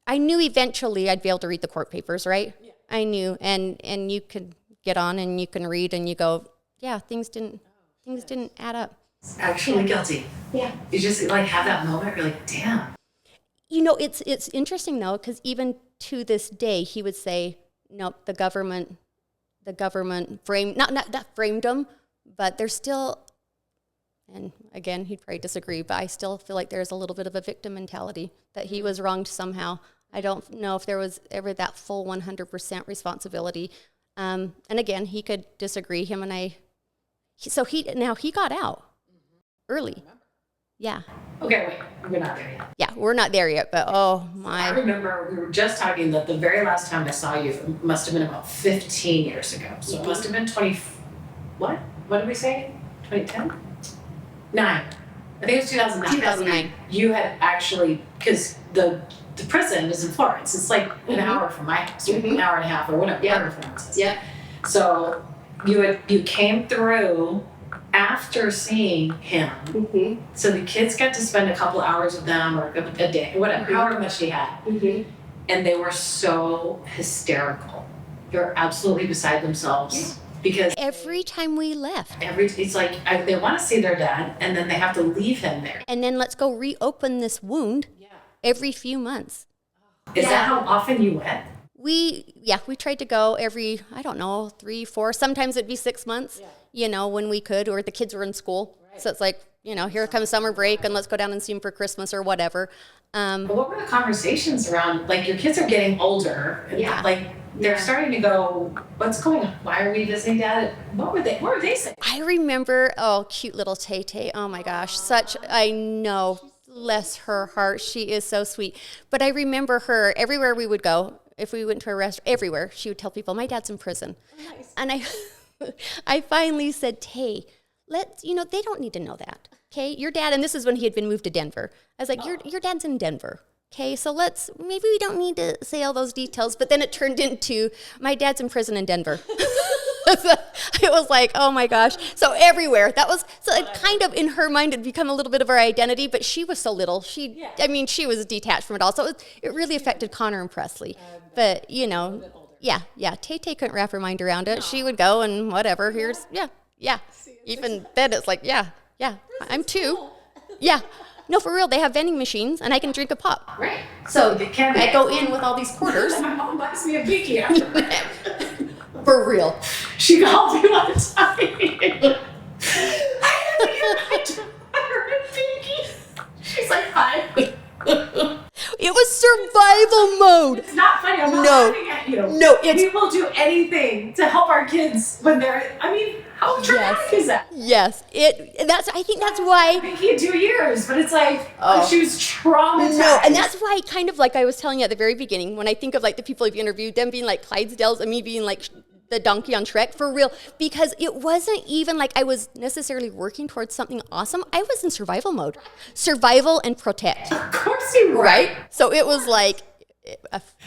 I knew eventually I'd be able to read the court papers, right? Yeah. I knew, and you could get on and you can read and you go, yeah, things didn't add up. Actually guilty. Yeah. You just like have that moment, you're like, damn. You know, it's interesting though, because even to this day, he would say, nope, the government framed, not framed him, but there's still, and again, he'd probably disagree, but I still feel like there's a little bit of a victim mentality, that he was wronged somehow. I don't know if there was ever that full 100% responsibility. And again, he could disagree. Him and I. He got out early. Yeah. Okay, wait, we're not there yet. Yeah, we're not there yet, but oh my. I remember we were just talking that the very last time I saw you must have been about 15 years ago. So it must have been 20, what? What did we say? 2010? 9. I think it was 2009. 2009. You had actually, because the prison is in Florence. It's like an hour from my house, or an hour and a half, or whatever Florence is. Yeah. So you came through after seeing him. So the kids got to spend a couple hours with them, or a day, whatever, however much he had. And they were so hysterical. They're absolutely beside themselves. Because every time we left. It's like they want to see their dad, and then they have to leave him there. And then let's go reopen this wound every few months. Is that how often you went? We tried to go every, 3, 4, sometimes it'd be 6 months, when we could, or the kids were in school. Right. So it's like, here comes summer break and let's go down and see them for Christmas or whatever. But what were the conversations around, like your kids are getting older, and they're starting to go, what's going on? Why are we visiting dad? What were they saying? I remember, cute little Tay-Tay. Oh my gosh, I know, bless her heart. She is so sweet. But I remember her everywhere we would go. If we went to a restaurant, everywhere, she would tell people, my dad's in prison. Oh, nice. And I finally said, Tay, they don't need to know that. Okay, your dad, and this is when he had been moved to Denver. I was like, your dad's in Denver. Okay, so maybe we don't need to say all those details. But then it turned into, my dad's in prison in Denver. It was like, oh my gosh. So everywhere. So it kind of, in her mind, had become a little bit of her identity, but she was so little. She was detached from it all. So it really affected Connor and Presley. But, Tay-Tay couldn't wrap her mind around it. She would go and whatever. Even then it's like, I'm 2. Yeah. No, for real, they have vending machines, and I can drink a pop. Right. So I go in with all these quarters. My mom buys me a pinky after For real. She called me one time. I had to get her a pinky. She's like, hi. It was survival mode. It's not funny. I'm not laughing at you. No, we will do anything to help our kids when they're, how traumatic is that? Yes. I think that's why. I think he had 2 years, but it's like, she was traumatized. No, and that's why kind of like I was telling you at the very beginning, when I think of like the people I've interviewed, them being like Clydesdales and me being like the donkey on Shrek, for real, because it wasn't even like I was necessarily working towards something awesome. I was in survival mode. Survival and protect. Of course you were. Right? So it was like,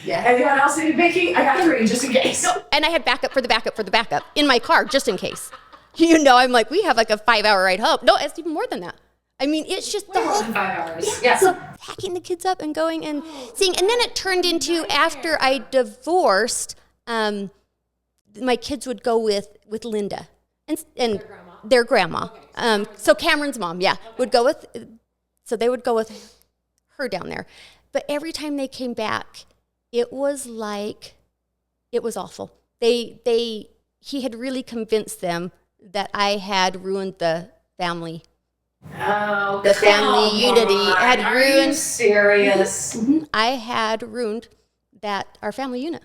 Anyone else need a pinky? I got 3 just in case. No, and I had backup for the backup in my car just in case. I'm like, we have like a 5-hour ride home. No, it's even more than that. It's just the whole 5 hours. Yeah. So packing the kids up and going and seeing, and then it turned into after I divorced, my kids would go with Linda and their grandma. So Cameron's mom, would go with. So they would go with her down there, but every time they came back, it was awful. He had really convinced them that I had ruined the family. Oh, the family unity. Are you serious? Mm-hmm. I had ruined our family unit.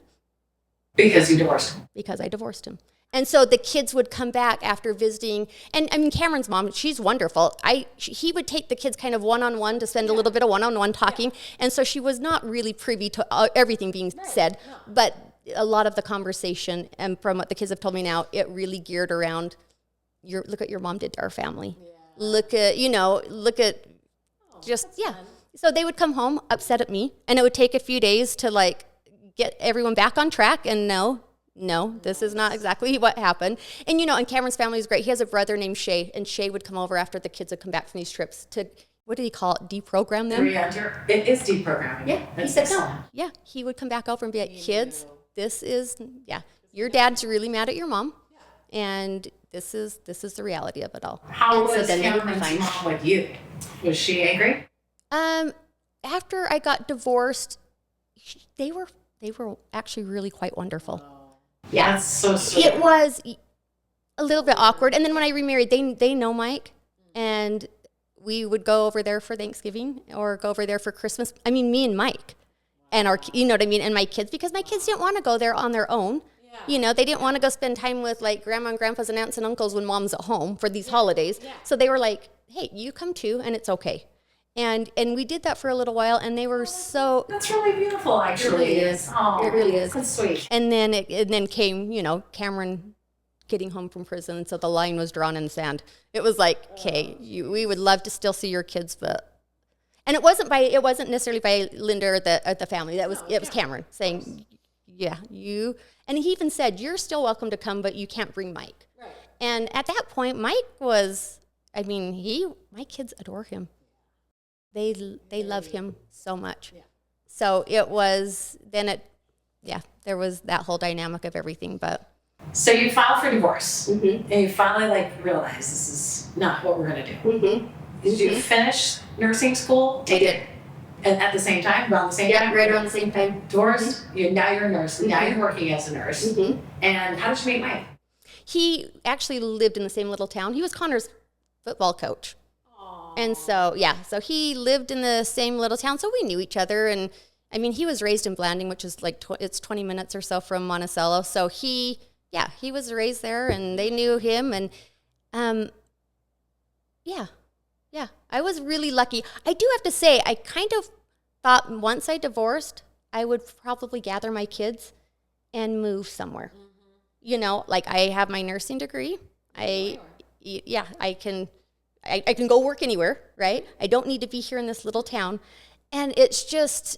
Because you divorced him. Because I divorced him. And so the kids would come back after visiting, and Cameron's mom, she's wonderful. He would take the kids kind of one-on-one to spend a little bit of one-on-one talking, and so she was not really privy to everything being said, but a lot of the conversation, and from what the kids have told me now, it really geared around, look what your mom did to our family. Yeah. Look at So they would come home upset at me, and it would take a few days to like get everyone back on track, and no, this is not exactly what happened. And and Cameron's family is great. He has a brother named Shay, and Shay would come over after the kids would come back from these trips to, what did he call it, deprogram them? It is deprogramming. Yeah, he said no. Yeah, he would come back over and be like, kids, your dad's really mad at your mom, and this is the reality of it all. How was Cameron's mom with you? Was she angry? After I got divorced, they were actually really quite wonderful. Yeah, that's so sweet. It was a little bit awkward, and then when I remarried, they know Mike, and we would go over there for Thanksgiving or go over there for Christmas. Me and Mike, and our, and my kids, because my kids didn't want to go there on their own. Yeah. You know, they didn't want to go spend time with like grandma and grandpas and aunts and uncles when mom's at home for these holidays. Yeah. So they were like, hey, you come too, and it's okay. And we did that for a little while, and they were so... That's really beautiful, actually. It really is. Oh, it really is. That's sweet. And then came, you know, Cameron getting home from prison, so the line was drawn in the sand. It was like, okay, we would love to still see your kids, but... And it wasn't necessarily by Linda or the family. It was Cameron saying, yeah, you... And he even said, you're still welcome to come, but you can't bring Mike. Right. And at that point, Mike was... I mean, my kids adore him. They love him so much. Yeah. So it was, there was that whole dynamic of everything, but. So you filed for divorce, and you finally realized this is not what we're going to do. Mm-hmm. Did you finish nursing school? I did. And at the same time, around the same time? Yeah, right around the same time. Divorced, now you're a nurse, now you're working as a nurse. Mm-hmm. And how did you meet Mike? He actually lived in the same little town. He was Connor's football coach. And so, so he lived in the same little town, so we knew each other. And I mean, he was raised in Blanding, which is like it's 20 minutes or so from Monticello. So he was raised there, and they knew him. And I was really lucky. I do have to say, I kind of thought once I divorced, I would probably gather my kids and move somewhere. Mm-hmm. You know, like I have my nursing degree. I can go work anywhere, right? I don't need to be here in this little town. And it's just,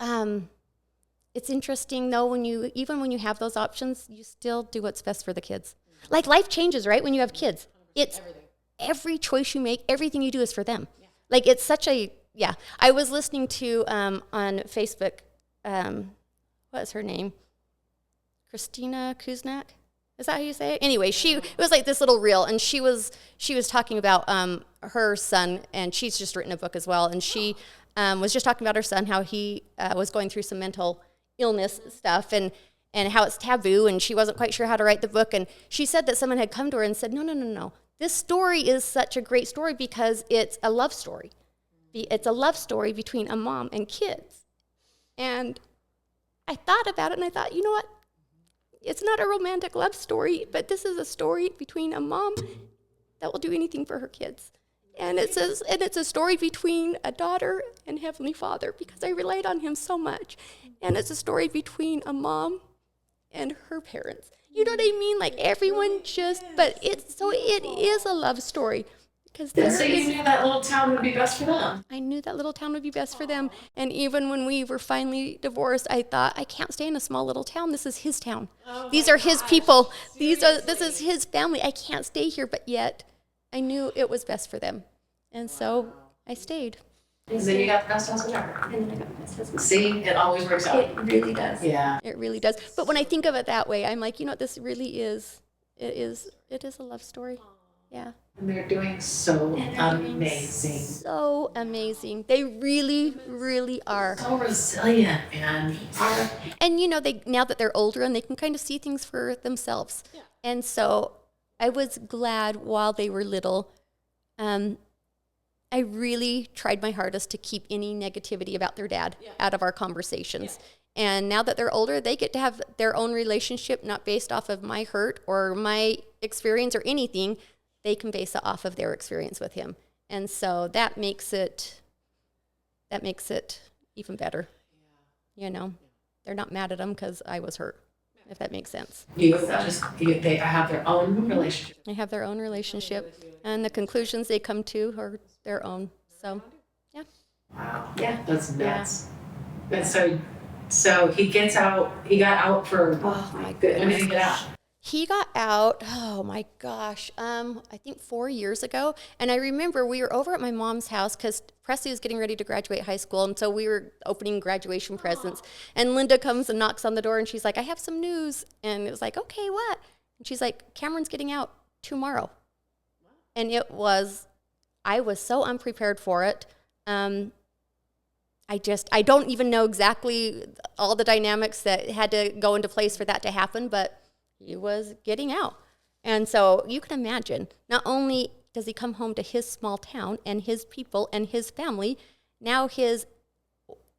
it's interesting though, even when you have those options, you still do what's best for the kids. Like life changes, right? When you have kids, it's every choice you make, everything you do is for them. Yeah. Like it's such I was listening to, on Facebook, what is her name? Christina Kuznak? Is that how you say it? Anyway, it was like this little reel, and she was talking about her son, and she's just written a book as well, and she was just talking about her son, how he was going through some mental illness stuff, and how it's taboo, and she wasn't quite sure how to write the book, and she said that someone had come to her and said, no, this story is such a great story because it's a love story. It's a love story between a mom and kids. And I thought about it, and I thought, you know what? It's not a romantic love story, but this is a story between a mom that will do anything for her kids. And it's a story between a daughter and Heavenly Father, because I relied on him so much. And it's a story between a mom and her parents. You know what I mean? Like everyone but it is a love story. So you knew that little town would be best for them. I knew that little town would be best for them. And even when we were finally divorced, I thought, I can't stay in a small little town. This is his town. These are his people. This is his family. I can't stay here, but yet I knew it was best for them. And so I stayed. And then you got the best husband ever. And then I got the best husband. See, it always works out. It really does. Yeah. It really does. But when I think of it that way, I'm like, you know what, this really is, it is a love story. Yeah. And they're doing so amazing. So amazing. They really, really are. So resilient, man. And you know, now that they're older and they can kind of see things for themselves. Yeah. And so I was glad while they were little. I really tried my hardest to keep any negativity about their dad out of our conversations. Yeah. And now that they're older, they get to have their own relationship, not based off of my hurt or my experience or anything. They can base it off of their experience with him. And so that makes it even better. Yeah. You know, they're not mad at him because I was hurt, if that makes sense. They have their own relationship. They have their own relationship, and the conclusions they come to are their own. So, yeah. Wow. Yeah. That's nuts. Yeah. And so he got out for, oh my goodness. When did he get out? He got out, oh my gosh, I think 4 years ago. And I remember we were over at my mom's house because Presley was getting ready to graduate high school. And so we were opening graduation presents. And Linda comes and knocks on the door and she's like, I have some news. And it was like, okay, what? And she's like, Cameron's getting out tomorrow. And I was so unprepared for it. I don't even know exactly all the dynamics that had to go into place for that to happen, but he was getting out. And so you can imagine, not only does he come home to his small town and his people and his family, now his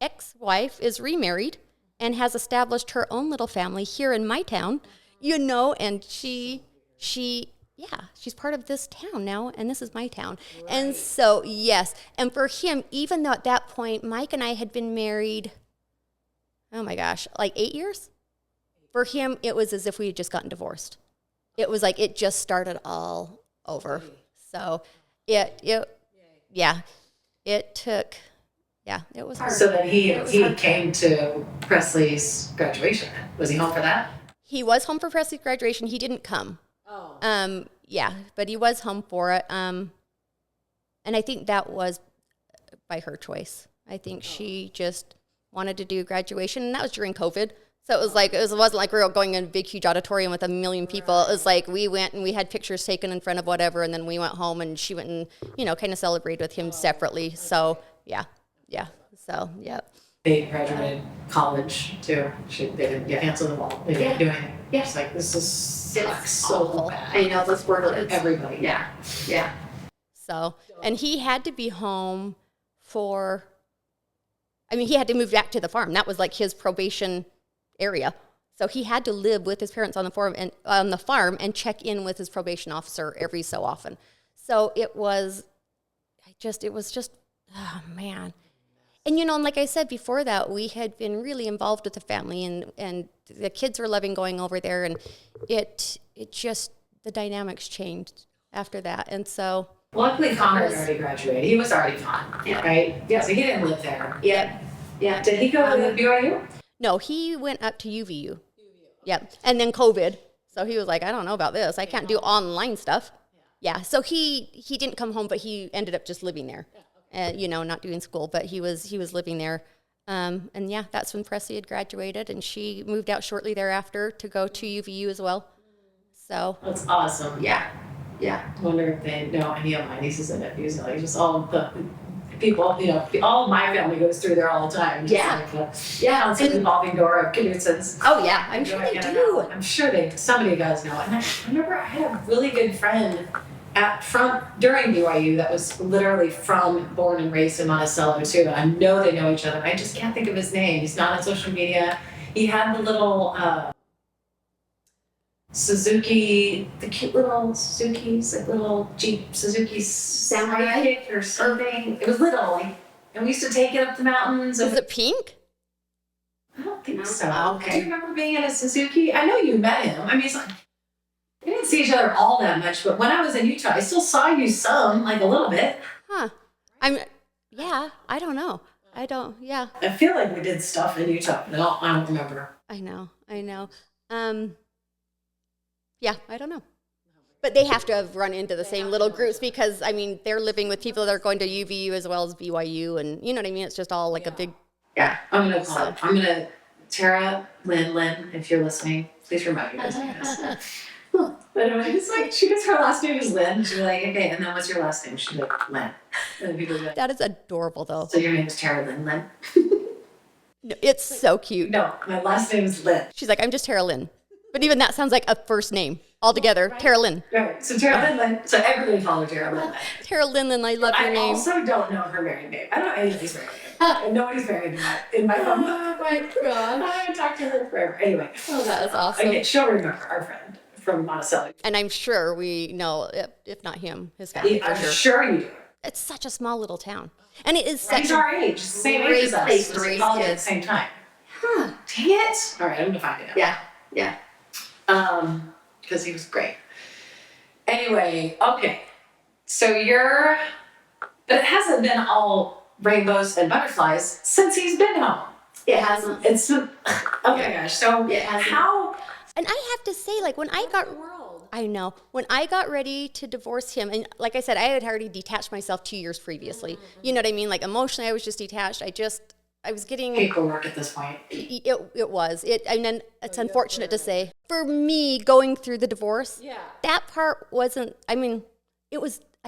ex-wife is remarried and has established her own little family here in my town and she's part of this town now, and this is my town. Right. And so, yes. And for him, even though at that point, Mike and I had been married, oh my gosh, like 8 years? For him, it was as if we had just gotten divorced. It was like it just started all over. So it was hard. So then he came to Presley's graduation. Was he home for that? He was home for Presley's graduation. He didn't come. Oh. But he was home for it. And I think that was by her choice. I think she just wanted to do graduation, and that was during COVID. So it wasn't like we were going in a big, huge auditorium with 1 million people. Right. It was like we went and we had pictures taken in front of whatever, and then we went home, and she went and, kind of celebrated with him separately. So, yeah. So, yeah. They graduated college, too. They didn't get canceled the wall. They didn't do anything. Yeah. It's like, this sucks so bad. I know, this word is. Everybody. Yeah. So, and he had to be home he had to move back to the farm. That was like his probation area. So he had to live with his parents on the farm and check in with his probation officer every so often. So it was just, oh man. And and like I said before that, we had been really involved with the family, and the kids were loving going over there, and it just, the dynamics changed after that. And so luckily Connor had already graduated. He was already gone, right? Yeah. So he didn't live there. Yeah. Did he go to BYU? No, he went up to UVU. Yep. And then COVID. So he was like, I don't know about this. I can't do online stuff. Yeah. So he didn't come home, but he ended up just living there. Not doing school, but he was living there. And that's when Presley had graduated, and she moved out shortly thereafter to go to UVU as well. So that's awesome. Yeah. I wonder if they know any of my nieces and nephews, like just all the people, all of my family goes through there all the time. Constant involving door of Knutson's. Oh yeah, I'm sure they do. I'm sure somebody does know. And I remember I had a really good friend during BYU that was literally born and raised in Monticello too. I know they know each other. I just can't think of his name. He's not on social media. He had the little Suzuki, the cute little Suzuki's, like little Jeep Suzuki Samurai or something. It was little, and we used to take it up the mountains. Was it pink? I don't think so. Okay. Do you remember being in a Suzuki? I know you met him. I mean, it's like, we didn't see each other all that much, but when I was in Utah, I still saw you some, like a little bit. Huh. I don't know. I feel like we did stuff in Utah, but I don't remember. I know. I don't know. But they have to have run into the same little groups because, they're living with people that are going to UVU as well as BYU, and you know what I mean? It's just all like a big... Yeah, I'm going to call it. I'm going to... Tara, Lynn, if you're listening, please remind me this. But it's like, she gets her last name is Lynn. She'll be like, okay, and then what's your last name? She'll be like, Lynn. And then people be like, that is adorable, though. So your name is Tara Lynn? No, it's so cute. No, my last name is Lynn. She's like, I'm just Tara Lynn. But even that sounds like a first name altogether. Right. Tara Lynn. Right. So Tara Lynn. So everybody calls her Tara Lynn. Tara Lynn, I love your name. I also don't know her married name. I don't know anybody's married name. Nobody's married in my phone. Oh my gosh. I haven't talked to her forever. Anyway. Oh, that is awesome. Okay, she'll remember our friend from Monticello. And I'm sure we know, if not him, his family. I'm sure you do. It's such a small little town. And it is such He's our age. Same age as us. Place to raise kids. At the same time. Dang it. All right, I'm going to find it out. Yeah. Because he was great. Anyway, okay. So but it hasn't been all rainbows and butterflies since he's been home. It hasn't. It's, oh my gosh. So how? And I have to say, like, when I got ready to divorce him, and like I said, I had already detached myself 2 years previously. Mm-hmm. You know what I mean? Like, emotionally, I was just detached. I was getting paperwork at this point. It was. And then it's unfortunate to say. For me, going through the divorce, that part wasn't, I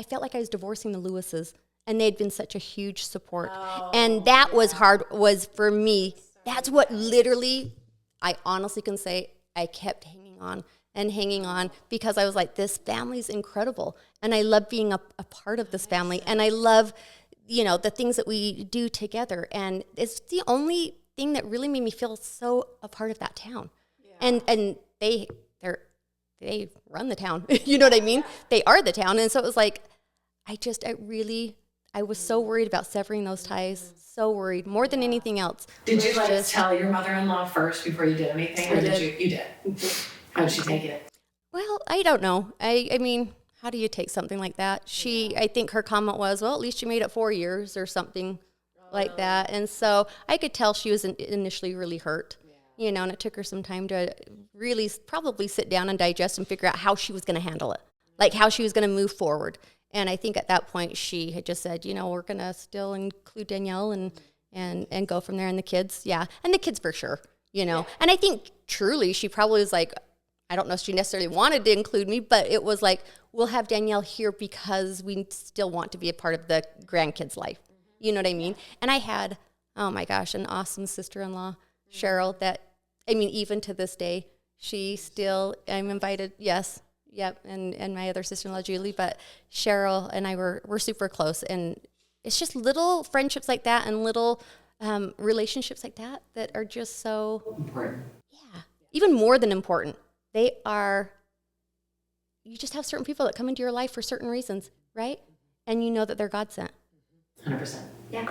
felt like I was divorcing the Lewises, and they'd been such a huge support. And that was was for me, that's what literally, I honestly can say, I kept hanging on because I was like, this family's incredible. And I love being a part of this family. And I love, the things that we do together. And it's the only thing that really made me feel so a part of that town. Yeah. And they run the town. You know what I mean? They are the town. And so it was like, I was so worried about severing those ties. So worried, more than anything else. Did you tell your mother-in-law first before you did anything? Or did you? You did. How did she take it? Well, I don't know. I mean, how do you take something like that? I think her comment was, well, at least you made it 4 years or something like that. And so I could tell she was initially really hurt, and it took her some time to really probably sit down and digest and figure out how she was going to handle it, like how she was going to move forward. And I think at that point she had just said, we're going to still include Danielle and go from there. And the kids, and the kids for sure, And I think truly she probably was like, I don't know if she necessarily wanted to include me, but it was like, we'll have Danielle here because we still want to be a part of the grandkids' life. You know what I mean? And I had, oh my gosh, an awesome sister-in-law, Cheryl, that, even to this day, I'm invited, yes, yep, and my other sister-in-law, Julie, but Cheryl and I we're super close. And it's just little friendships like that and little relationships like that are just so important. Yeah, even more than important. They are, you just have certain people that come into your life for certain reasons, right? And you know that they're God sent. 100%. Yeah.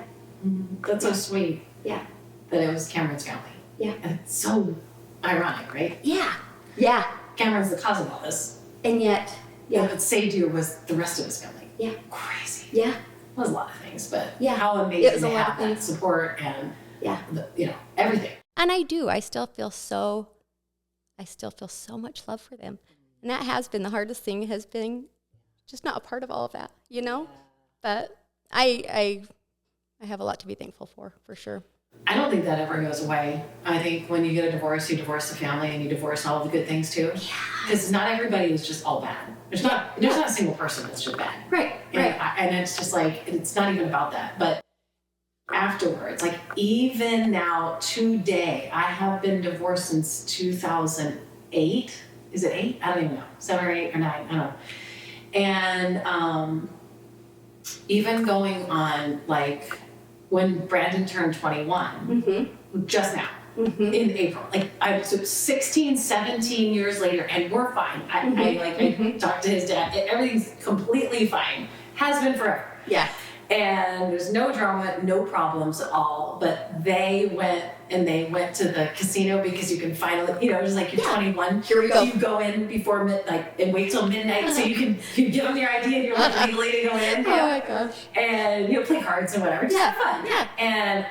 That's so sweet. Yeah. That it was Cameron's family. Yeah. And it's so ironic, right? Yeah. Yeah. Cameron's the cause of all this. And yet, And what saved you was the rest of his family. Yeah. Crazy. Yeah. It was a lot of things, but yeah. How amazing to have that support and everything. And I still feel so much love for them. And that has been the hardest thing, has been just not a part of all of that, But I have a lot to be thankful for sure. I don't think that ever goes away. I think when you get a divorce, you divorce the family and you divorce all of the good things too. Because not everybody is just all bad. There's not a single person that's just bad. Right. And it's just like, it's not even about that. But afterwards, like even now today, I have been divorced since 2008. Is it 8? I don't even know. 7 or 8 or 9. I don't know. And even going on like when Brandon turned 21, just now, in April, so 16, 17 years later, and we're fine. I talked to his dad. Everything's completely fine. Has been forever. Yeah. And there's no drama, no problems at all. But they went to the casino because you can finally, just like you're 21. Here we go. You go in before and wait till midnight so you can give them your ID and you're like legally to go in. Oh my gosh. And play cards and whatever. Just have fun. Yeah. And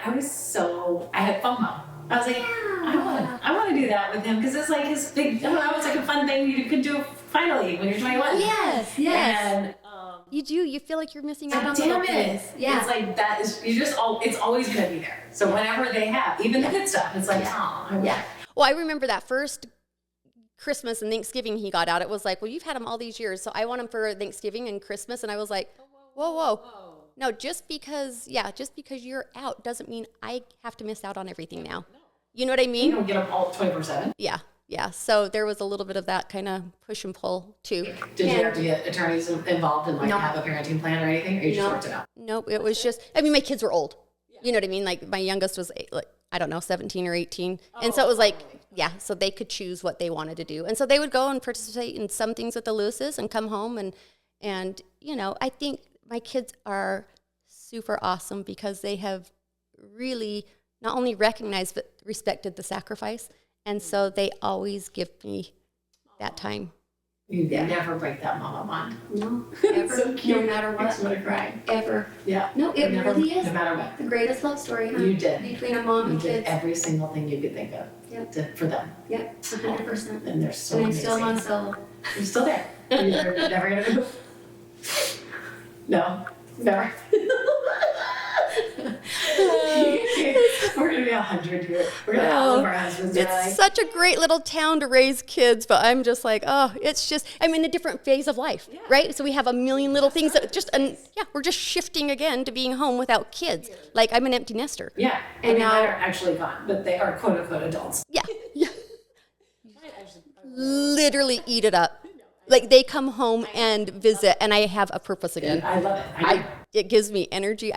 I had FOMO. I was like, I want to do that with him because it's like his big, it's like a fun thing you could do finally when you're 21. Yes. And you do. You feel like you're missing out on damn little it. things. Yeah. It's like that is it's always gonna be there. So whenever they have, even the good stuff, it's like, yeah. Well, I remember that first Christmas and Thanksgiving he got out. It was like, well, you've had him all these years, so I want him for Thanksgiving and Christmas. And I was like, whoa. No, just because you're out doesn't mean I have to miss out on everything now. You know what I mean? You don't get them all 24/7. Yeah. So there was a little bit of that kind of push and pull too. Did you have to get attorneys involved and have a parenting plan or anything, or you just worked it out? Nope. It was just, my kids were old. You know what I mean? Like my youngest was 17 or 18. And so it was like, so they could choose what they wanted to do. And so they would go and participate in some things with the Lewises and come home. And I think my kids are super awesome because they have really not only recognized but respected the sacrifice. And so they always give me that time. You never break that mama bond. No, ever. So cute. No matter what. Makes me want to cry. Ever. Yeah. No, it really is. No matter what. The greatest love story, huh? You did. Between a mom and kids. You did every single thing you could think of. Yep. For them. Yep, 100%. And they're so and I'm amazing. still on solo. You're still there. You're never going to move. No. Never. We're going to be 100 here. We're going to outlive our husbands. It's such a great little town to raise kids, but I'm just like, it's just, I'm in a different phase of life, right? So we have a million little things that we're just shifting again to being home without kids. Like I'm an empty nester. Yeah, and now they're actually gone, but they are quote unquote adults. Yeah. Literally eat it up. Like they come home and visit, and I have a purpose again. I love it. It gives me energy.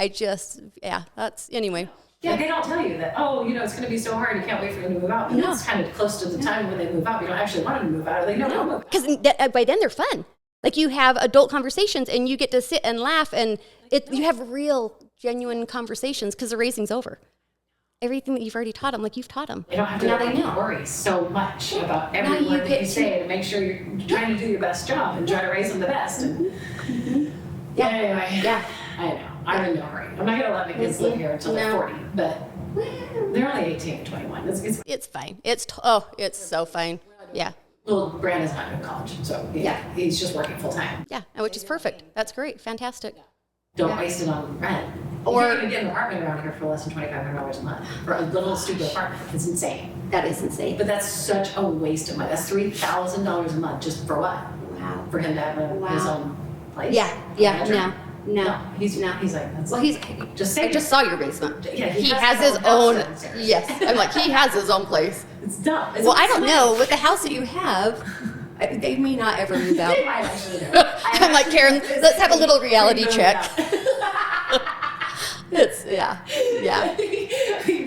Anyway. Yeah, like they don't tell you that, oh, it's going to be so hard, you can't wait for them to move out. But that's kind of close to the time when they move out. You don't actually want them to move out, or they don't move out. Because by then they're fun. Like you have adult conversations and you get to sit and laugh and you have real, genuine conversations because the racing's over. Everything that you've already taught them, like you've taught them. They don't have to worry so much about every word that you say to make sure you're trying to do your best job and try to raise them the best. And, Anyway, I know. I'm in no hurry. I'm not going to let my kids live here until they're 40, but they're only 18 and 21. It's fine. It's so fine. Yeah. Well, Brandon's not in college, so he's just working full time. Yeah, which is perfect. That's great. Fantastic. Don't waste it on rent. Or you can't even get an apartment around here for less than $2,500 a month for a little stupid apartment. It's insane. That is insane. But that's such a waste of money. That's $3,000 a month just for what? Wow. For him to have his own place. Yeah. No. He's like, that's he's just I just saw your basement. Yeah, he has his own. Yes, I'm like he has his own place. It's dumb. Well, I don't know with the house that you have. They may not ever move out. They might actually do. I'm like, Karen, let's have a little reality check. It's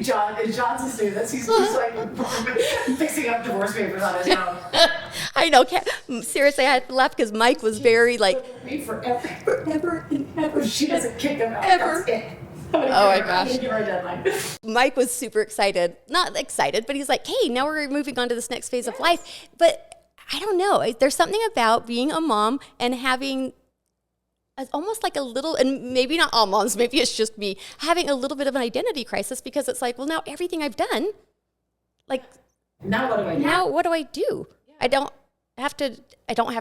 John's just doing this. He's like fixing up divorce papers on his own. I know. Seriously, I had to laugh because Mike was very like me forever and ever. She doesn't kick him out. Ever. That's it. Oh my gosh. Give her a deadline. Mike was super excited. Not excited, but he's like, hey, now we're moving on to this next phase of life. But I don't know. There's something about being a mom and having almost like a little, and maybe not all moms, maybe it's just me, having a little bit of an identity crisis because it's like, well, now everything I've done, like, now what do I do? Now what do I do? I don't have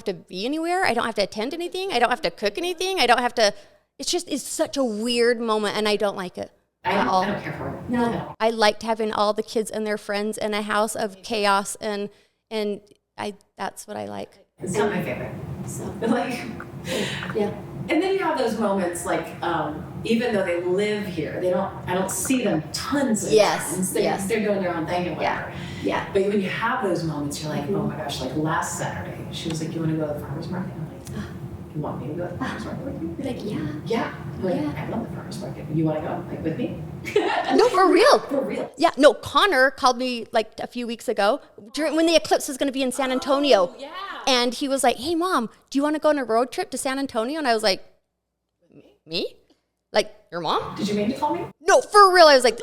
to be anywhere. I don't have to attend anything. I don't have to cook anything. I don't have to, it's such a weird moment and I don't like it. I don't care for it. No. I liked having all the kids and their friends in a house of chaos and that's what I like. It's not my favorite. So yeah. And then you have those moments like, even though they live here, I don't see them tons of times. They're doing their own thing and whatever. Yeah. But when you have those moments, you're like, oh my gosh, like last Saturday, she was like, you want to go to the farmer's market? I'm like, you want me to go to the farmer's market with you? Like, yeah. Yeah. Like, I love the farmer's market. You want to go like with me? No, for real. For real. Yeah, no, Connor called me like a few weeks ago when the eclipse was going to be in San Antonio. Yeah. And he was like, hey, Mom, do you want to go on a road trip to San Antonio? And I was like, me? Like, your mom? Did you mean to call me? No, for real. I was like,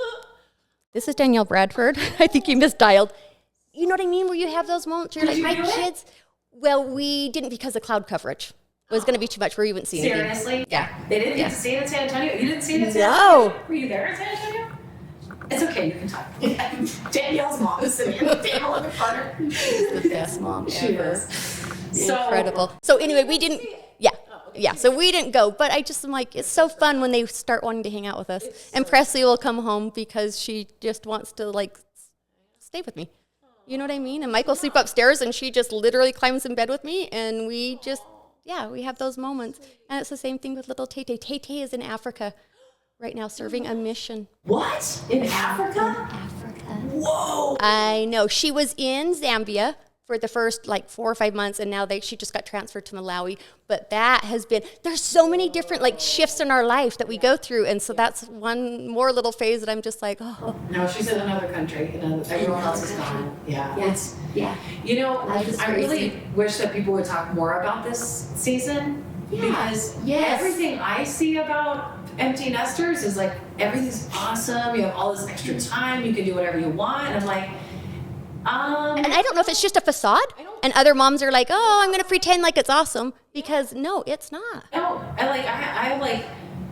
this is Danielle Bradford. I think you misdialed. You know what I mean? Where you have those moments where you're like, my kids. Well, we didn't because of cloud coverage. It was going to be too much where you wouldn't see anything. Seriously? Yeah. They didn't get to see it in San Antonio? You didn't see it in San Antonio? No. Were you there in San Antonio? It's okay, you can talk. Danielle's mom is sitting in the table in the corner. She's the best mom ever. Is. Incredible. So anyway, we didn't, so we didn't go, but I just am like, it's so fun when they start wanting to hang out with us. And Presley will come home because she just wants to like stay with me. You know what I mean? And Mike will sleep upstairs and she just literally climbs in bed with me and we just, we have those moments. And it's the same thing with little Tay-Tay. Tay-Tay is in Africa right now serving a mission. What? In Africa? Africa. Whoa. I know. She was in Zambia for the first like 4 or 5 months and now she just got transferred to Malawi. But that has been, there's so many different like shifts in our life that we go through. And so that's one more little phase that I'm just like, oh. No, she's in another country. Everyone else is gone. Yeah. You know, I really wish that people would talk more about this season because everything I see about empty nesters is like, everything's awesome. You have all this extra time. You can do whatever you want. And I'm like, and I don't know if it's just a facade, and other moms are like, "Oh, I'm going to pretend like it's awesome," because no, it's not. No, and like I like,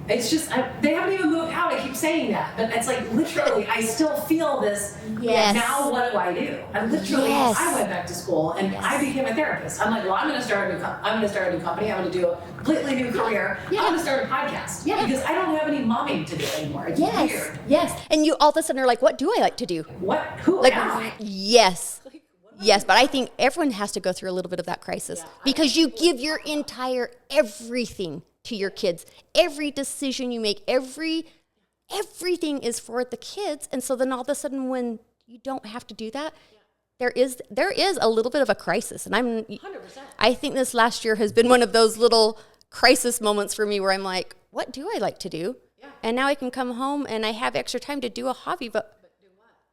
it's just they haven't even moved out. I keep saying that, but it's like literally, I still feel this. Yes. Now what do I do? I literally, I went back to school and I became a therapist. I'm like, well, I'm going to start a new company. I'm going to do a completely new career. I'm going to start a podcast because I don't have any momming to do anymore. It's weird. Yes, and you all of a sudden are like, what do I like to do? What? Who like, am I? Yes, but I think everyone has to go through a little bit of that crisis because you give your entire everything to your kids. Every decision you make, everything is for the kids, and so then all of a sudden when you don't have to do that, there is a little bit of a crisis. And 100%. I think this last year has been one of those little crisis moments for me where I'm like, what do I like to do? And now I can come home and I have extra time to do a hobby, but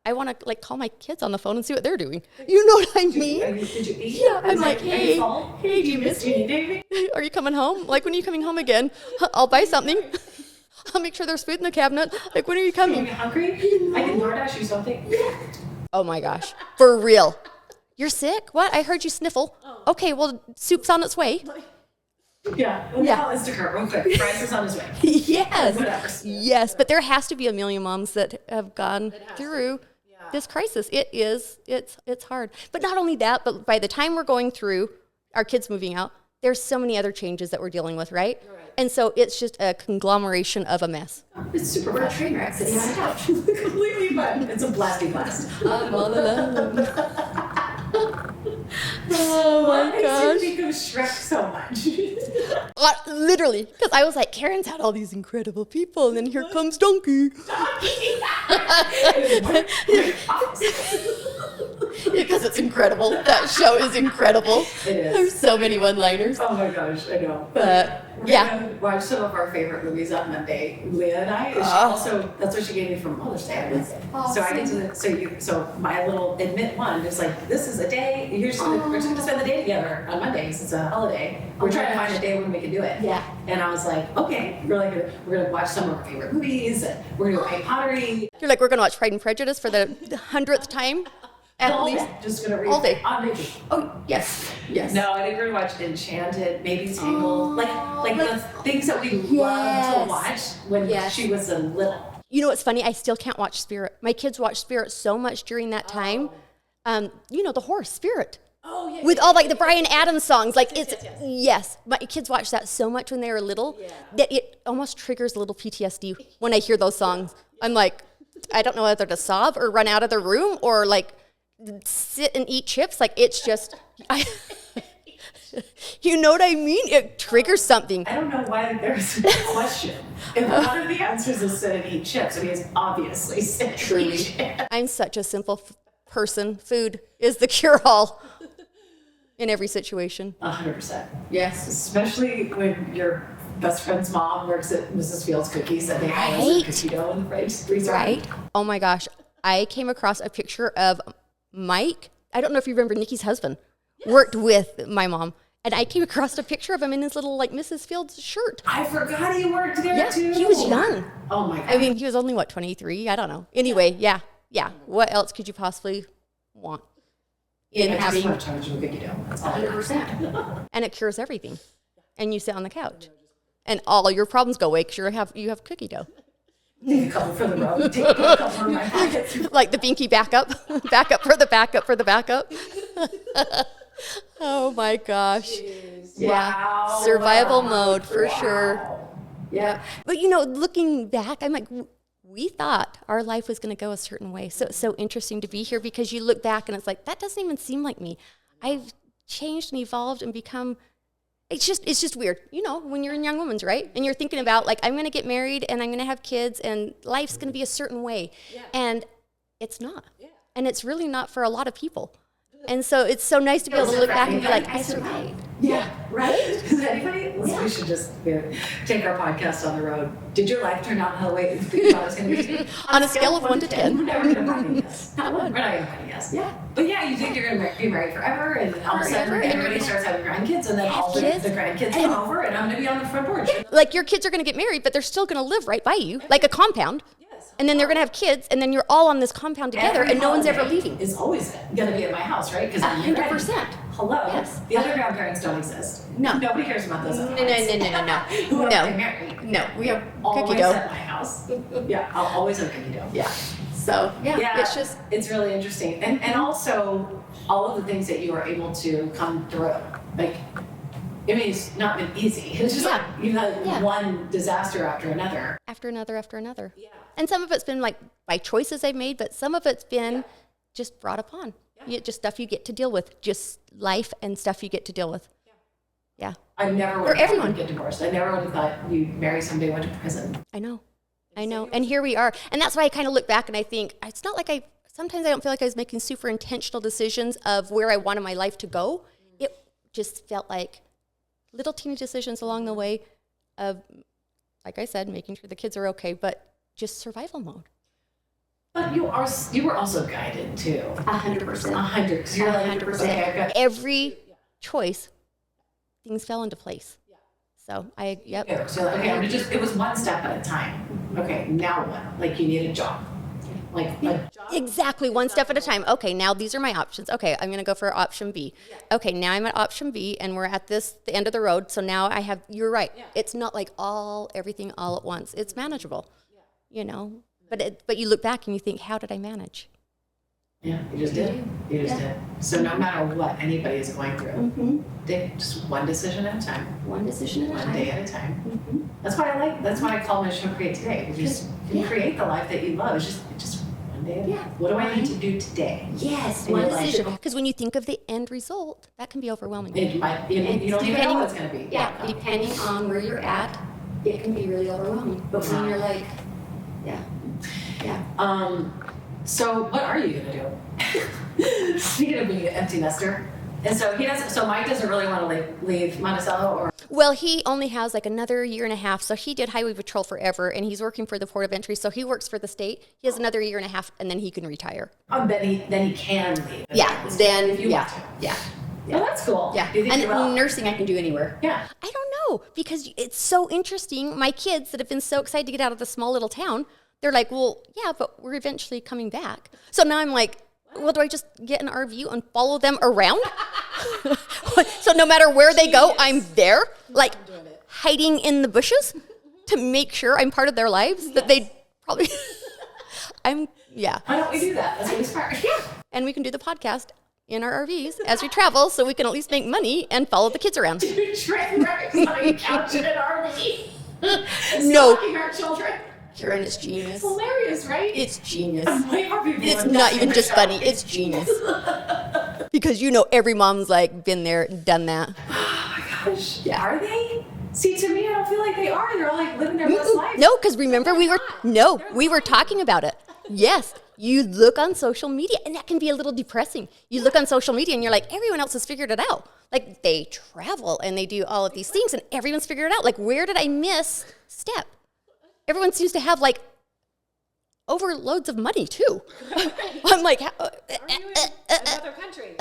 I want to like call my kids on the phone and see what they're doing. You know what I mean? Did you eat? Yeah, I'm like, hey, do you miss me? David? Are you coming home? Like, when are you coming home again? I'll buy something. I'll make sure there's food in the cabinet. Like, when are you Are coming? you hungry? I can DoorDash you something. Oh my gosh, for real. You're sick? What? I heard you sniffle. Okay, well, soup's on its way. Yeah. Call Instacart real quick. Bryce is on his way. Yes. Whatever. Yes, but there has to be a million moms that have gone through this crisis. It's hard. But not only that, but by the time we're going through our kids moving out, there's so many other changes that we're dealing with, right? And so it's just a conglomeration of a mess. It's super fun. Train wreck sitting on the couch. Completely fun. It's a blasty blast. Oh my gosh. I think of Shrek so much. Literally, because I was like, Karen's had all these incredible people, and then here comes Donkey. Because it's incredible. That show is incredible. It is. There's so many one-liners. Oh my gosh, I know. But We're yeah. gonna watch some of our favorite movies on Monday. Leah and I. That's what she gave me for Mother's Day. So I get to so my little admit one is like, this is a day. We're just gonna spend the day together on Mondays. It's a holiday. We're trying to find a day when we can do it. Yeah. And I was like, okay, we're gonna watch some of our favorite movies. And we're gonna paint pottery. You're like, we're going to watch Pride and Prejudice for the 100th time? At least. Just gonna read all day. On vacation. Oh, yes. Yes. No, I think we're gonna watch Enchanted, maybe Tangled, like the things that we loved to watch when she was a little. You know what's funny? I still can't watch Spirit. My kids watch Spirit so much during that time. You know, the horse, Spirit. Oh, yeah. With all like the Bryan Adams songs. Like yes. My kids watched that so much when they were little that it almost triggers a little PTSD when I hear those songs. I'm like, I don't know whether to sob or run out of the room or like sit and eat chips. Like it's just, you know what I mean? It triggers something. I don't know why there's a question. If one of the answers is sit and eat chips, I mean, it's obviously sit and eat chips. I'm such a simple person. Food is the cure-all in every situation. 100%. Yes. Especially when your best friend's mom works at Mrs. Fields Cookies and they always have cookie dough in the freezer. Right? Oh my gosh. I came across a picture of Mike. I don't know if you remember Nikki's husband. Worked with my mom. And I came across a picture of him in his little like Mrs. Fields shirt. I forgot he worked there too. He was young. Oh my God. I mean, he was only, 23? I don't know. Anyway, yeah. What else could you possibly want? In having a cookie dough. That's all. 100%. And it cures everything. And you sit on the couch. And all your problems go away because you have cookie dough. Take a couple for the road. Take a couple from my pocket. Like the binky backup. Backup for the backup for the backup. Oh my gosh. Yeah. Wow. Survival mode for sure. Yeah. But looking back, I'm like, we thought our life was going to go a certain way. So it's so interesting to be here because you look back and it's like, that doesn't even seem like me. I've changed and evolved and become, it's just weird. When you're in young women's, right? And you're thinking about like, I'm going to get married and I'm going to have kids and life's going to be a certain way. Yeah. And it's not. Yeah. And it's really not for a lot of people. And so it's so nice to be able to look back and be like, I survived. Yeah, right? Is anybody? We should just take our podcast on the road. Did your life turn out how the way you thought it was going to be? On a scale of 1 to 10. We're never going to find a yes. Not one. We're not going to find a yes. Yeah. But yeah, you think you're going to be married forever, and then all of a sudden everybody starts having grandkids, and then all the grandkids come over, and I'm going to be on the front porch. Like your kids are going to get married, but they're still going to live right by you, like a compound. And then they're going to have kids, and then you're all on this compound together, and no one's ever leaving. Is always going to be at my house, right? Because I'm 100%. Hello. Yes. The other grandparents don't exist. No. Nobody cares about those. No. Who are they married? No. We have always cookie dough at my house. Yeah, I'll always have cookie dough. Yeah. So yeah, it's really interesting, and also all of the things that you are able to come through, like. I mean, it's not been easy. It's just like you've had one disaster after another. After another. Yeah. And some of it's been like by choices I've made, but some of it's been just brought upon. Yeah. Just stuff you get to deal with. Just life and stuff you get to deal with. Yeah. I never would have thought you'd get divorced. I never would have thought you'd marry somebody who went to prison. I know. And here we are. And that's why I kind of look back and I think, it's not like sometimes I don't feel like I was making super intentional decisions of where I wanted my life to go. It just felt like little teeny decisions along the way of like I said, making sure the kids are okay, but just survival mode. But you were also guided too. 100%. 100, because you're like 100%. Okay, I've got every choice, things fell into place. So Yeah, so okay, it was one step at a time. Okay, now what? Like you need a job. Like a job. Exactly, one step at a time. Okay, now these are my options. Okay, I'm gonna go for option B. Okay, now I'm at option B and we're at the end of the road. So now I have, you're right. It's not like everything all at once. It's manageable, you know, but you look back and you think, how did I manage? Yeah, you just did. You just did. So no matter what anybody is going through, they just one decision at a time. One decision at a time. One day at a time. That's why I call my show Create Today. You create the life that you love. It's just one day at a time. What do I need to do today? Yes, one decision. Because when you think of the end result, that can be overwhelming. It might, you don't even know what it's going to be. Yeah, depending on where you're at, it can be really overwhelming. But when you're like, So what are you gonna do? Speaking of being an empty nester, and so Mike doesn't really want to leave Monticello, or? Well, he only has like another year and a half. So he did highway patrol forever, and he's working for the Port of Entry. So he works for the state. He has another year and a half, and then he can retire. Then he can leave. Then if you want to. Yeah. Oh, that's cool. Yeah, Do you think and nursing I can do anywhere. Yeah. I don't know, because it's so interesting. My kids that have been so excited to get out of the small little town, they're like, well, yeah, but we're eventually coming back. So now I'm like, well, do I just get an RV and follow them around? So no matter where they go, I'm there, like hiding in the bushes to make sure I'm part of their lives, that they probably, Why don't we do that? That's really smart. Yeah. And we can do the podcast in our RVs as we travel, so we can at least make money and follow the kids around. You train wrecks on a couch in an RV. No. Stalking our children. Karen, it's genius. It's hilarious, right? It's genius. It's not even just funny, it's genius. Because every mom's like been there, done that. Oh my gosh. Yeah. Are they? See, to me, I don't feel like they are. They're all like living their best life. No, because remember we were talking about it. Yes. You look on social media, and that can be a little depressing. You look on social media, and you're like, everyone else has figured it out. Like, they travel, and they do all of these things, and everyone's figured it out. Like, where did I miss step? Everyone seems to have, like, overloads of money, too. I'm like, Are you in another country?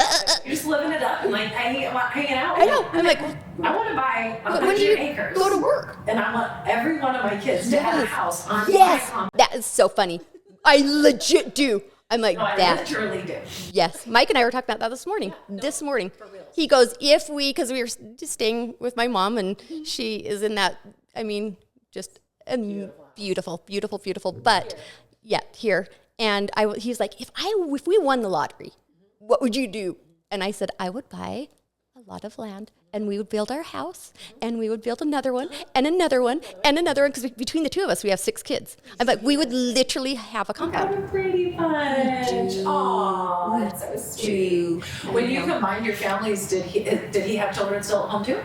You're just living it up and like hanging out. I know. I'm like, I want to buy 100 when do you acres. go to work? And I want every one of my kids to have a house on my Yes, compound. that is so funny. I legit do. I'm like, No, I that. literally do. Yes. Mike and I were talking about that this morning. He goes, because we were just staying with my mom, and she is in that, just beautiful, beautiful, beautiful. But here. And he's like, if we won the lottery, what would you do? And I said, I would buy a lot of land, and we would build our house, and we would build another one, and another one, and another one, because between the two of us, we have 6 kids. I'm like, we would literally have a compound. What a pretty bunch. Aw, that's so sweet. When you combined your families, did he have children still at home too?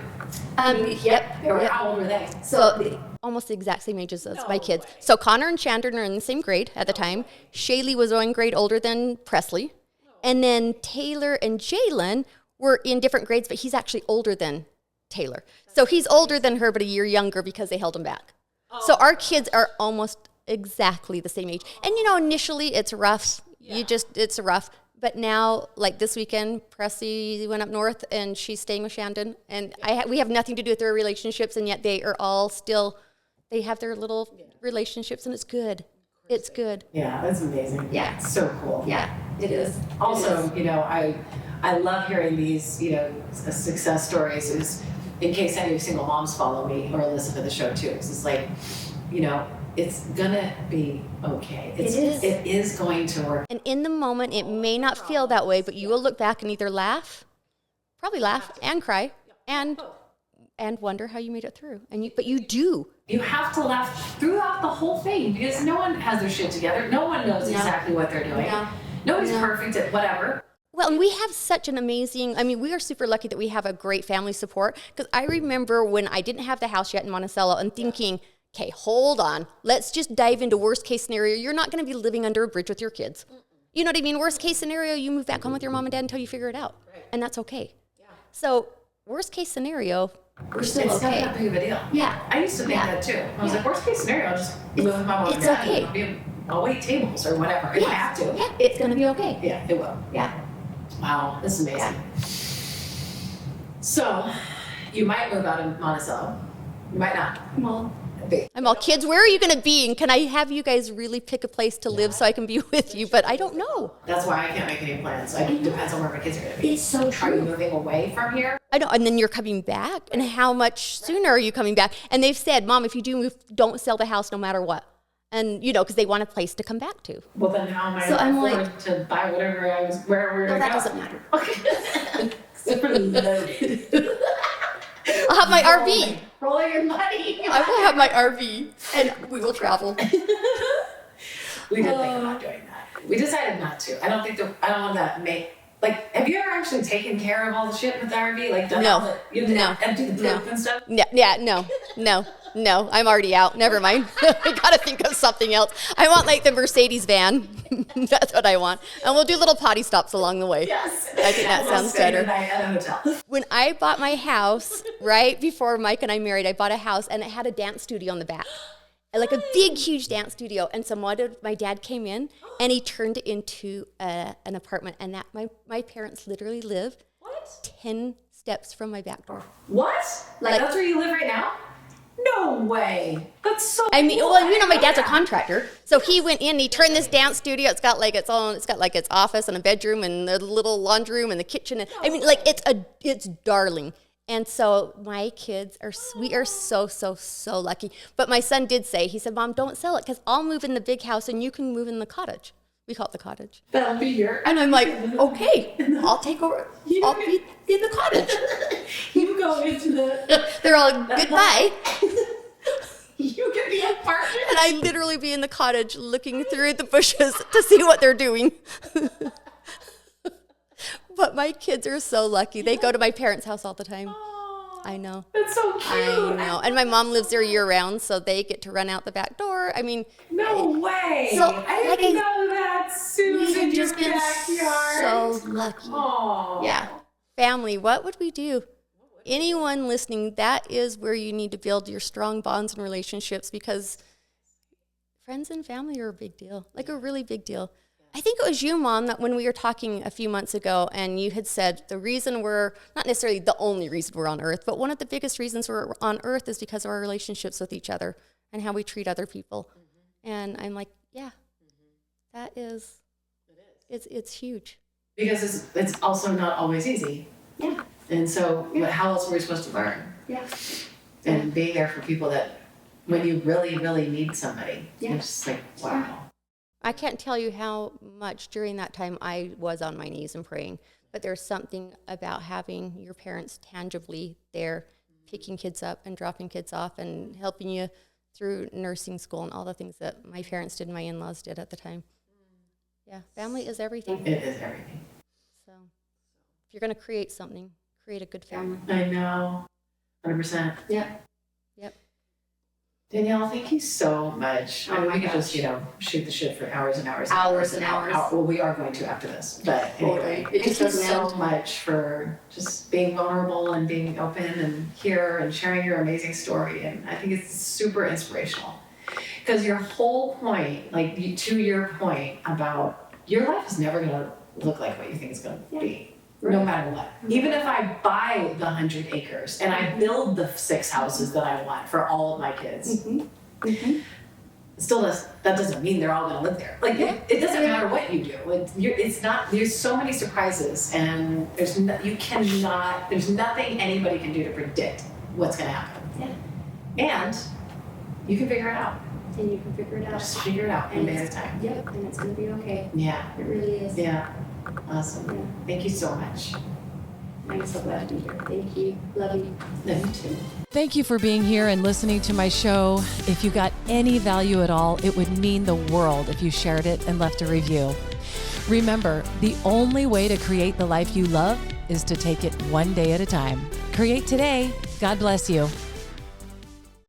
Yep. How old were they? So almost the exact same ages as my kids. So Connor and Chandler are in the same grade at the time. Shaylee was 1 grade older than Presley. And then Taylor and Jalen were in different grades, but he's actually older than Taylor. So he's older than her, but a year younger because they held him back. So our kids are almost exactly the same age. And initially it's rough. It's rough. But now, like this weekend, Presley went up north and she's staying with Shandon. And we have nothing to do with their relationships, and yet they are all still, they have their little relationships, and it's good. It's good. Yeah, that's amazing. Yeah. It's so cool. Yeah, it is. Also, I love hearing these, success stories. Is in case any single moms follow me or listen to the show too. It's like, it's gonna be okay. It is going to work. And in the moment, it may not feel that way, but you will look back and either probably laugh and cry, and wonder how you made it through. But you do. You have to laugh throughout the whole thing, because no one has their shit together. No one knows exactly what they're doing. Nobody's perfect at whatever. Well, and we have such an amazing, we are super lucky that we have a great family support, because I remember when I didn't have the house yet in Monticello and thinking, okay, hold on, let's just dive into worst case scenario. You're not going to be living under a bridge with your kids. You know what I mean? Worst case scenario, you move back home with your mom and dad until you figure it out. Right. And that's okay. Yeah. So worst case scenario, we're still it's okay. not that big of a deal. Yeah. I used to think that too. I was like, worst case scenario, I'll just live with my mom and It's dad. okay. I'll wait tables or whatever if I have to. Yeah, it's gonna be okay. Yeah, it will. Yeah. Wow, this is amazing. So, you might move out of Monticello. You might not. I'm all, kids, where are you gonna be? And can I have you guys really pick a place to live so I can be with you? But I don't know. That's why I can't make any plans. It depends on where my kids are going to be. It's so Are you true. moving away from here? I know, and then you're coming back, and how much sooner are you coming back? And they've said, Mom, if you do move, don't sell the house no matter what. And, because they want a place to come back to. Well, then how am I So I'm afford to buy whatever where we're Well, going that to go? doesn't matter. Okay. Super loaded. I'll have my RV. Rolling your money. I will have my RV, and we will travel. We did think about doing that. We decided not to. I don't want that have you ever actually taken care of all the shit with the RV? Like done No. all the, No. empty the poop and stuff? No, I'm already out. Never mind. I gotta think of something else. I want like the Mercedes van. That's what I want. And we'll do little potty stops along the way. Yes. I think that We'll sounds spend the better. night at a hotel. When I bought my house, right before Mike and I married, I bought a house and it had a dance studio on the back. Like a big, huge dance studio. And my dad came in and he turned it into an apartment. And that my parents literally live 10 steps from my back door. What? Like that's where you live right now? No way. That's so I mean, cool. well, my dad's a contractor. So he went in, he turned this dance studio. It's got like its office and a bedroom and a little laundry room and the kitchen. And, I mean, like it's darling. And so my kids we are so, so, so lucky. But my son did say, he said, Mom, don't sell it because I'll move in the big house and you can move in the cottage. We call it the cottage. That'll be your. And I'm like, okay, I'll take over. I'll be in the cottage. You go into the. They're all, goodbye. You can be a partner. And I literally be in the cottage looking through the bushes to see what they're doing. But my kids are so lucky. They go to my parents' house all the time. I know. That's so cute. I know. And my mom lives there year round, so they get to run out the back door. I mean, No way. So, I didn't know that. Sue's in your backyard. so lucky. Aww. Yeah. Family, what would we do? Anyone listening, that is where you need to build your strong bonds and relationships because friends and family are a big deal, like a really big deal. I think it was you, Mom, that when we were talking a few months ago and you had said the reason we're, not necessarily the only reason we're on earth, but one of the biggest reasons we're on earth is because of our relationships with each other and how we treat other people. Mm-hmm. And I'm like, yeah, that is, it's huge. Because it's also not always easy. Yeah. And so how else were we supposed to learn? Yeah. And being there for people that when you really, really need somebody, Yeah. it's just like, wow. I can't tell you how much during that time I was on my knees and praying, but there's something about having your parents tangibly there, picking kids up and dropping kids off and helping you through nursing school and all the things that my parents did and my in-laws did at the time. Yeah, family is everything. It is everything. So if you're going to create something, create a good family. I know. 100%. Yeah. Yep. Danielle, thank you so much. Oh I mean, my we could just, gosh. shoot the shit for hours and hours. Hours and hours. Well, we are going to after this. But anyway, It just thank you doesn't so end. much for just being vulnerable and being open and here and sharing your amazing story. And I think it's super inspirational. Because your whole point, to your point about your life is never going to look like what you think it's going to be. No matter what. Even if I buy the 100 acres and I build the 6 houses that I want for all of my kids, that doesn't mean they're all going to live there. It doesn't matter what you do. It's not. There's so many surprises, and there's nothing anybody can do to predict what's going to happen. Yeah. And you can figure it out. And you can figure it out. Just figure it out one day at a time. Yep, and it's going to be okay. Yeah. It really is. Yeah. Awesome. Yeah. Thank you so much. I'm so glad to be here. Thank you. Love you. Love you too. Thank you for being here and listening to my show. If you got any value at all, it would mean the world if you shared it and left a review. Remember, the only way to create the life you love is to take it one day at a time. Create today. God bless you.